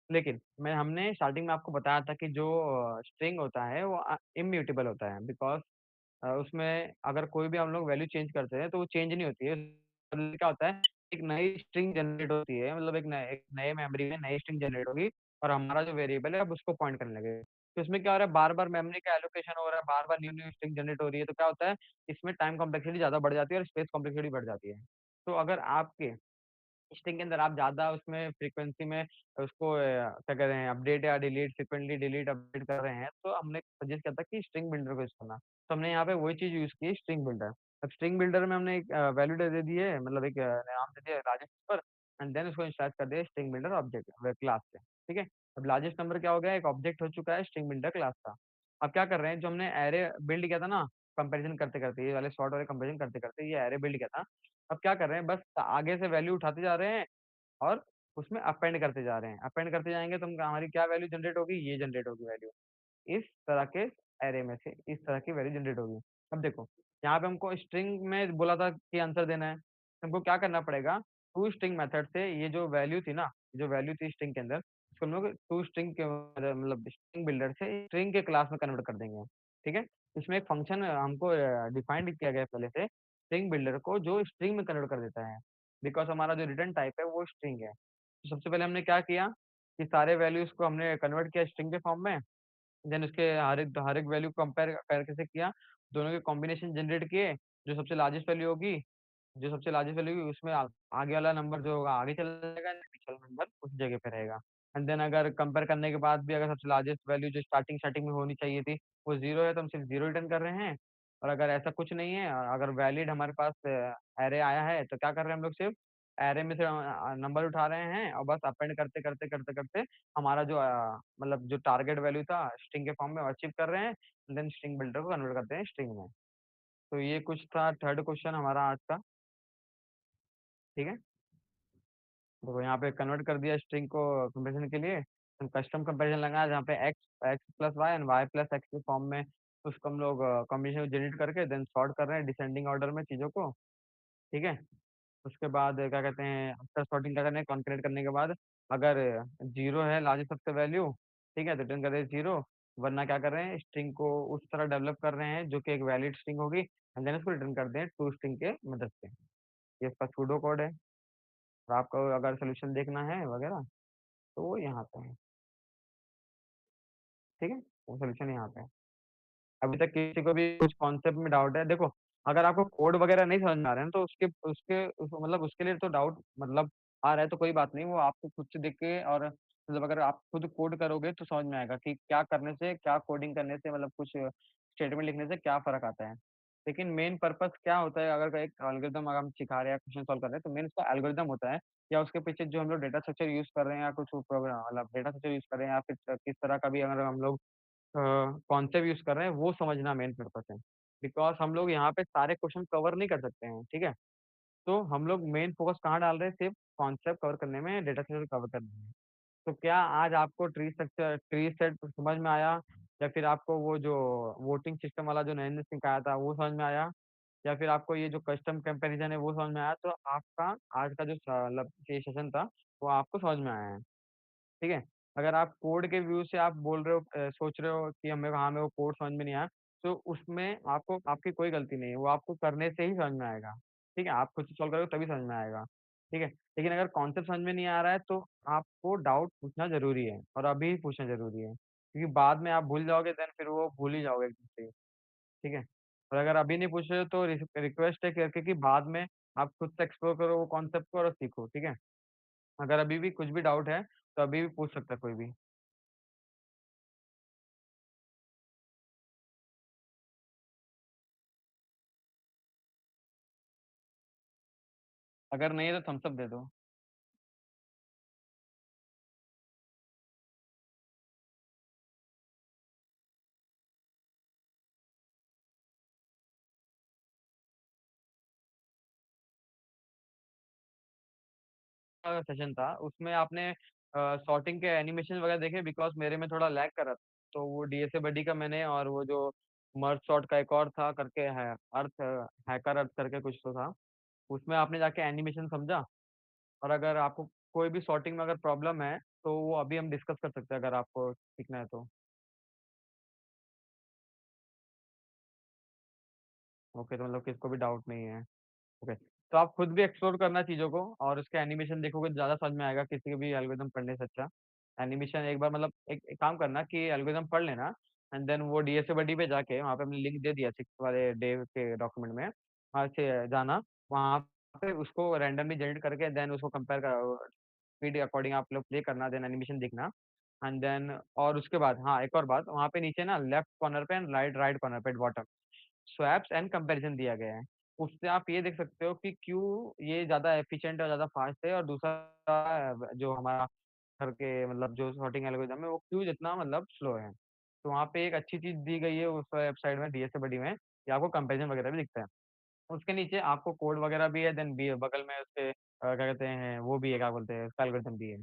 लेकिन हमने स्टार्टिंग में आपको बताया था कि जो स्ट्रिंग होता है वो इम्यूटेबल होता है बिकॉज़ उसमें अगर कोई भी हम लोग वैल्यू चेंज करते हैं तो वो चेंज नहीं होती है। मतलब क्या होता है एक नई स्ट्रिंग जनरेट होती है मतलब एक नए मेमोरी में नई स्ट्रिंग जनरेट होगी और हमारा जो वेरिएबल है अब उसको पॉइंट करने लगेगा। तो इसमें क्या हो रहा है बार-बार मेमोरी का एलोकेशन हो रहा है, बार-बार न्यू-न्यू स्ट्रिंग जनरेट हो रही है तो क्या होता है इसमें टाइम कॉम्प्लेक्सिटी ज़्यादा बढ़ जाती है और स्पेस कॉम्प्लेक्सिटी बढ़ जाती है। तो अगर आपके स्ट्रिंग के अंदर आप ज़्यादा उसमें फ्रीक्वेंसी में उसको क्या कहते हैं अपडेट या डिलीट फ्रीक्वेंटली डिलीट अपडेट कर रहे हैं, तो हमने सजेस्ट किया था कि स्ट्रिंग बिल्डर को यूज़ करना। तो हमने यहाँ पे वही चीज़ यूज़ की स्ट्रिंग बिल्डर। अब स्ट्रिंग बिल्डर में हमने एक वैल्यू दे दी है मतलब एक नाम दे दिया लार्जेस्ट नंबर एंड देन उसको इंस्टाइज कर दिया स्ट्रिंग बिल्डर ऑब्जेक्ट क्लास से, ठीक है? अब लार्जेस्ट नंबर क्या हो गया एक ऑब्जेक्ट हो चुका है स्ट्रिंग बिल्डर क्लास का। अब क्या कर रहे हैं जो हमने अरे बिल्ड किया था ना कंपैरिज़न करते-करते ये वाले सॉर्ट वाले कंपैरिज़न करते-करते ये अरे बिल्ड किया था। अब क्या कर रहे हैं बस आगे से वैल्यू उठाते जा रहे हैं और उसमें अपेंड करते जा रहे हैं। अपेंड करते जाएँगे तो हम हमारी क्या वैल्यू जनरेट होगी? ये जनरेट होगी वैल्यू। इस तरह के अरे में से इस तरह की वैल्यू जनरेट होगी। अब देखो, यहाँ पे हमको स्ट्रिंग में बोला था कि आंसर देना है। हमको क्या करना पड़ेगा, टोस्ट्रिंग मेथड से ये जो वैल्यू थी ना, जो वैल्यू थी स्ट्रिंग के अंदर, उसको हम लोग टोस्ट्रिंग के मतलब स्ट्रिंग बिल्डर से स्ट्रिंग के क्लास में कन्वर्ट कर देंगे। ठीक है? इसमें एक फंक्शन हमको डिफाइंड किया गया है पहले से, स्ट्रिंग बिल्डर को जो स्ट्रिंग में कन्वर्ट कर देता है। बिकॉज़ हमारा जो रिटर्न टाइप है वो स्ट्रिंग है। तो सबसे पहले हमने क्या किया कि सारे वैल्यूज़ को हमने कन्वर्ट किया स्ट्रिंग के फॉर्म में देन उसके हर एक वैल्यू कंपेयर करके से किया, दोनों के कॉम्बिनेशन जनरेट किए, जो सबसे लार्जेस्ट वैल्यू होगी जो सबसे लार्जेस्ट वैल्यू होगी उसमें आगे वाला नंबर जो होगा आगे चला जाएगा, पीछे वाला नंबर उस जगह पे रहेगा। एंड देन अगर कंपेयर करने के बाद भी अगर सबसे लार्जेस्ट वैल्यू जो स्टार्टिंग में होनी चाहिए थी, वो 0 है तो हम सिर्फ 0 रिटर्न कर रहे हैं और अगर ऐसा कुछ नहीं है अगर वैलिड हमारे पास अरे आया है तो क्या कर रहे हैं हम लोग सिर्फ एरे में से नंबर उठा रहे हैं और बस अपेंड करते हमारा जो मतलब जो टारगेट वैल्यू था स्ट्रिंग के फॉर्म में अचीव कर रहे हैं, देन स्ट्रिंग बिल्डर को कन्वर्ट करते हैं स्ट्रिंग में। तो ये कुछ था थर्ड क्वेश्चन हमारा आज का, ठीक है? देखो यहाँ पे कन्वर्ट कर दिया स्ट्रिंग को कंपैरिजन के लिए, हम कस्टम कंपैरिजन लगाया जहाँ पे X plus Y and Y plus X के फॉर्म में उसको हम लोग कॉम्बिनेशन जनरेट करके देन सॉर्ट कर रहे हैं डिसेंडिंग ऑर्डर में चीज़ों को, ठीक है? उसके बाद क्या कहते हैं आफ्टर सॉर्टिंग क्या करना है कॉन्कैटेनेट करने के बाद अगर 0 है लार्जेस्ट सबसे वैल्यू, ठीक है? तो रिटर्न कर रहे हैं 0, वरना क्या कर रहे हैं स्ट्रिंग को उस तरह डेवलप कर रहे हैं जो कि एक वैलिड स्ट्रिंग होगी एंड देन उसको रिटर्न कर दें टू स्ट्रिंग के मदद से। ये इसका सूडो कोड है और आपको अगर सॉल्यूशन देखना है वगैरह तो वो यहाँ पे है, ठीक है? वो सॉल्यूशन यहाँ पे है। अभी तक किसी को भी कुछ कॉन्सेप्ट में डाउट है? देखो, अगर आपको कोड वगैरह नहीं समझ में आ रहे हैं तो उसके उसके मतलब उसके लिए तो डाउट मतलब आ रहा है तो कोई बात नहीं, वो आपको खुद से देख के और मतलब अगर आप खुद कोड करोगे तो समझ में आएगा कि क्या करने से, क्या कोडिंग करने से मतलब कुछ स्टेटमेंट लिखने से क्या फ़र्क आता है। लेकिन मेन पर्पज़ क्या होता है अगर एक एल्गोरिदम अगर हम सिखा रहे हैं, क्वेश्चन सॉल्व कर रहे हैं तो मेन उसका एल्गोरिदम होता है या उसके पीछे जो हम लोग डेटा स्ट्रक्चर यूज़ कर रहे हैं या कुछ प्रोग्राम मतलब डेटा स्ट्रक्चर यूज़ कर रहे हैं या फिर किस तरह का भी अगर हम लोग कॉन्सेप्ट यूज़ कर रहे हैं, वो समझना मेन पर्पस है। बिकॉज़ हम लोग यहाँ पे सारे क्वेश्चन कवर नहीं कर सकते हैं, ठीक है? तो हम लोग मेन फ़ोकस कहाँ डाल रहे हैं, सिर्फ़ कॉन्सेप्ट कवर करने में, डेटा स्ट्रक्चर कवर करने में। तो क्या आज आपको ट्री सेट समझ में आया या फिर आपको वो जो वोटिंग सिस्टम वाला जो नरेंद्र सिंह का आया था, वो समझ में आया? या फिर आपको ये जो कस्टम कंपैरिज़न है, वो समझ में आया? तो आपका आज का जो मतलब ये सेशन था, वो आपको समझ में आया है। ठीक है? अगर आप कोड के व्यू से आप बोल रहे हो सोच रहे हो कि हमें हाँ, हमें वो कोड समझ में नहीं आया, तो उसमें आपको आपकी कोई गलती नहीं है, वो आपको करने से ही समझ में आएगा। ठीक है? आप खुद से सॉल्व करोगे तभी समझ में आएगा। ठीक है? लेकिन अगर कॉन्सेप्ट समझ में नहीं आ रहा है तो आपको डाउट पूछना ज़रूरी है और अभी ही पूछना ज़रूरी है। क्योंकि बाद में आप भूल जाओगे देन फिर वो भूल ही जाओगे एकदम से। ठीक है? और अगर अभी नहीं पूछ रहे हो तो रिक्वेस्ट है करके कि बाद में आप खुद से एक्सप्लोर करो वो कॉन्सेप्ट को और सीखो। ठीक है? अगर अभी भी कुछ भी डाउट है, तो अभी भी पूछ सकता है कोई भी। अगर नहीं है तो थम्स अप दे दो। सेशन था उसमें आपने सॉर्टिंग के एनिमेशन वगैरह देखे बिकॉज़ मेरे में थोड़ा लैग कर रहा था। तो वो डीएसए बडी का मैंने और वो जो मर्ज सॉर्ट का एक और था करके है अर्थ हैकर अर्थ करके कुछ तो था। उसमें आपने जाके एनिमेशन समझा और अगर आपको कोई भी सॉर्टिंग में अगर प्रॉब्लम है, तो वो अभी हम डिस्कस कर सकते हैं अगर आपको सीखना है तो। ओके, तो मतलब किसको भी डाउट नहीं है। ओके, तो आप खुद भी एक्सप्लोर करना चीज़ों को और उसके एनिमेशन देखोगे तो ज़्यादा समझ में आएगा किसी के भी एल्गोरिदम पढ़ने से अच्छा। एनिमेशन एक बार मतलब एक काम करना कि एल्गोरिदम पढ़ लेना एंड देन वो डीएसए बडी पे जाके वहाँ पे हमने लिंक दे दिया 6 वाले डेव के डॉक्यूमेंट में, वहाँ से जाना, वहाँ पे उसको रैंडमली जनरेट करके देन उसको कंपेयर स्पीड के अकॉर्डिंग आप लोग प्ले करना, देन एनिमेशन देखना एंड देन और उसके बाद हाँ, एक और बात वहाँ पे नीचे ना लेफ्ट कॉर्नर पे एंड राइट राइट कॉर्नर पे बॉटम स्वैप्स एंड कंपैरिज़न दिया गया है। उससे आप ये देख सकते हो कि क्यों ये ज़्यादा एफ़िशिएंट और ज़्यादा फ़ास्ट है और दूसरा जो हमारा करके मतलब जो सॉर्टिंग एल्गोरिदम है वो क्यों इतना मतलब स्लो है। तो वहाँ पे एक अच्छी चीज़ दी गई है उस वेबसाइट में डीएसए बडी में कि आपको कंपैरिज़न वगैरह भी दिखता है। उसके नीचे आपको कोड वगैरह भी है देन बी बगल में उसके क्या कहते हैं वो भी है क्या बोलते हैं उसका एल्गोरिथम भी है।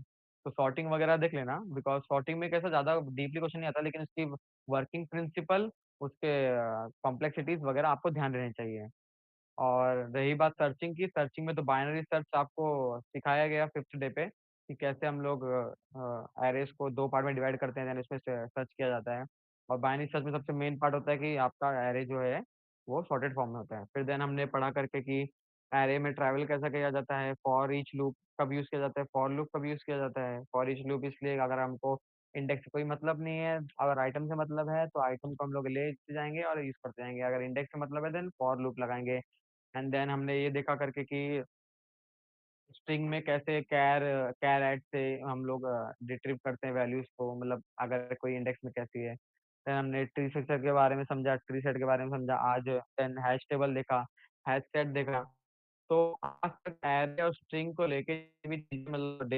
तो सॉर्टिंग वगैरह देख लेना बिकॉज़ सॉर्टिंग में कैसा ज़्यादा डीपली क्वेश्चन नहीं आता लेकिन उसकी वर्किंग प्रिंसिपल उसके कॉम्प्लेक्सिटीज़ वगैरह आपको ध्यान रहनी चाहिए। और रही बात सर्चिंग की, सर्चिंग में तो बाइनरी सर्च आपको सिखाया गया 5th डे पे कि कैसे हम लोग अरेज़ को 2 पार्ट में डिवाइड करते हैं देन उसमें से सर्च किया जाता है। और बाइनरी सर्च में सबसे मेन पार्ट होता है कि आपका अरे जो है वो सॉर्टेड फॉर्म में होता है। फिर देन हमने पढ़ा करके कि अरे में ट्रैवल कैसा किया जाता है, फॉर ईच लूप कब यूज़ किया जाता है, फॉर लूप कब यूज़ किया जाता है। फॉर ईच लूप इसलिए अगर हमको इंडेक्स से कोई मतलब नहीं है, अगर आइटम से मतलब है तो आइटम को हम लोग लेते जाएँगे और यूज़ करते जाएँगे। अगर इंडेक्स से मतलब है देन फॉर लूप लगाएँगे। एंड देन हमने ये देखा करके कि स्ट्रिंग में कैसे कैर ऐड से हम लोग रिट्रीव करते हैं वैल्यूज़ को मतलब अगर कोई इंडेक्स में कैसी है। देन हमने ट्री स्ट्रक्चर के बारे में समझा, ट्री सेट के बारे में समझा आज, देन हैश टेबल देखा, हैश सेट देखा। तो आज तक ऐरे और स्ट्रिंग को लेके भी चीज़ें मतलब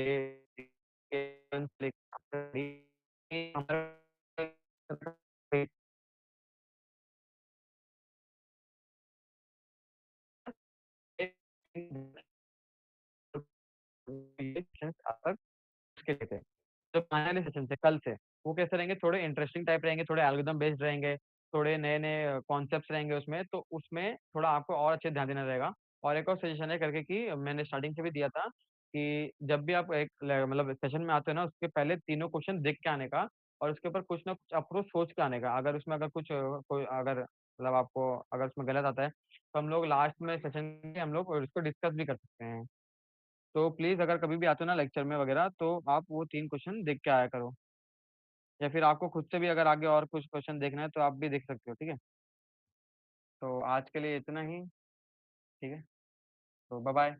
उसके लिए थे। जो आने वाले सेशन थे कल से, वो कैसे रहेंगे थोड़े इंटरेस्टिंग टाइप रहेंगे, थोड़े एल्गोरिदम बेस्ड रहेंगे, थोड़े नए-नए कॉन्सेप्ट्स रहेंगे उसमें, तो उसमें थोड़ा आपको और अच्छे ध्यान देना रहेगा। और एक और सजेशन है करके कि मैंने स्टार्टिंग से भी दिया था कि जब भी आप एक ल मतलब सेशन में आते हो ना, उसके पहले तीनों क्वेश्चन देख के आने का और उसके ऊपर कुछ ना कुछ अप्रोच सोच के आने का। अगर उसमें अगर कुछ कोई अगर मतलब आपको अगर उसमें गलत आता है, तो हम लोग लास्ट में सेशन में हम लोग उसको डिस्कस भी कर सकते हैं। तो प्लीज़ अगर कभी भी आते हो ना लेक्चर में वगैरह, तो आप वो 3 क्वेश्चन देख के आया करो। या फिर आपको खुद से भी अगर आगे और कुछ क्वेश्चन देखना है, तो आप भी देख सकते हो, ठीक है? तो आज के लिए इतना ही, ठीक है? तो बाय-बाय।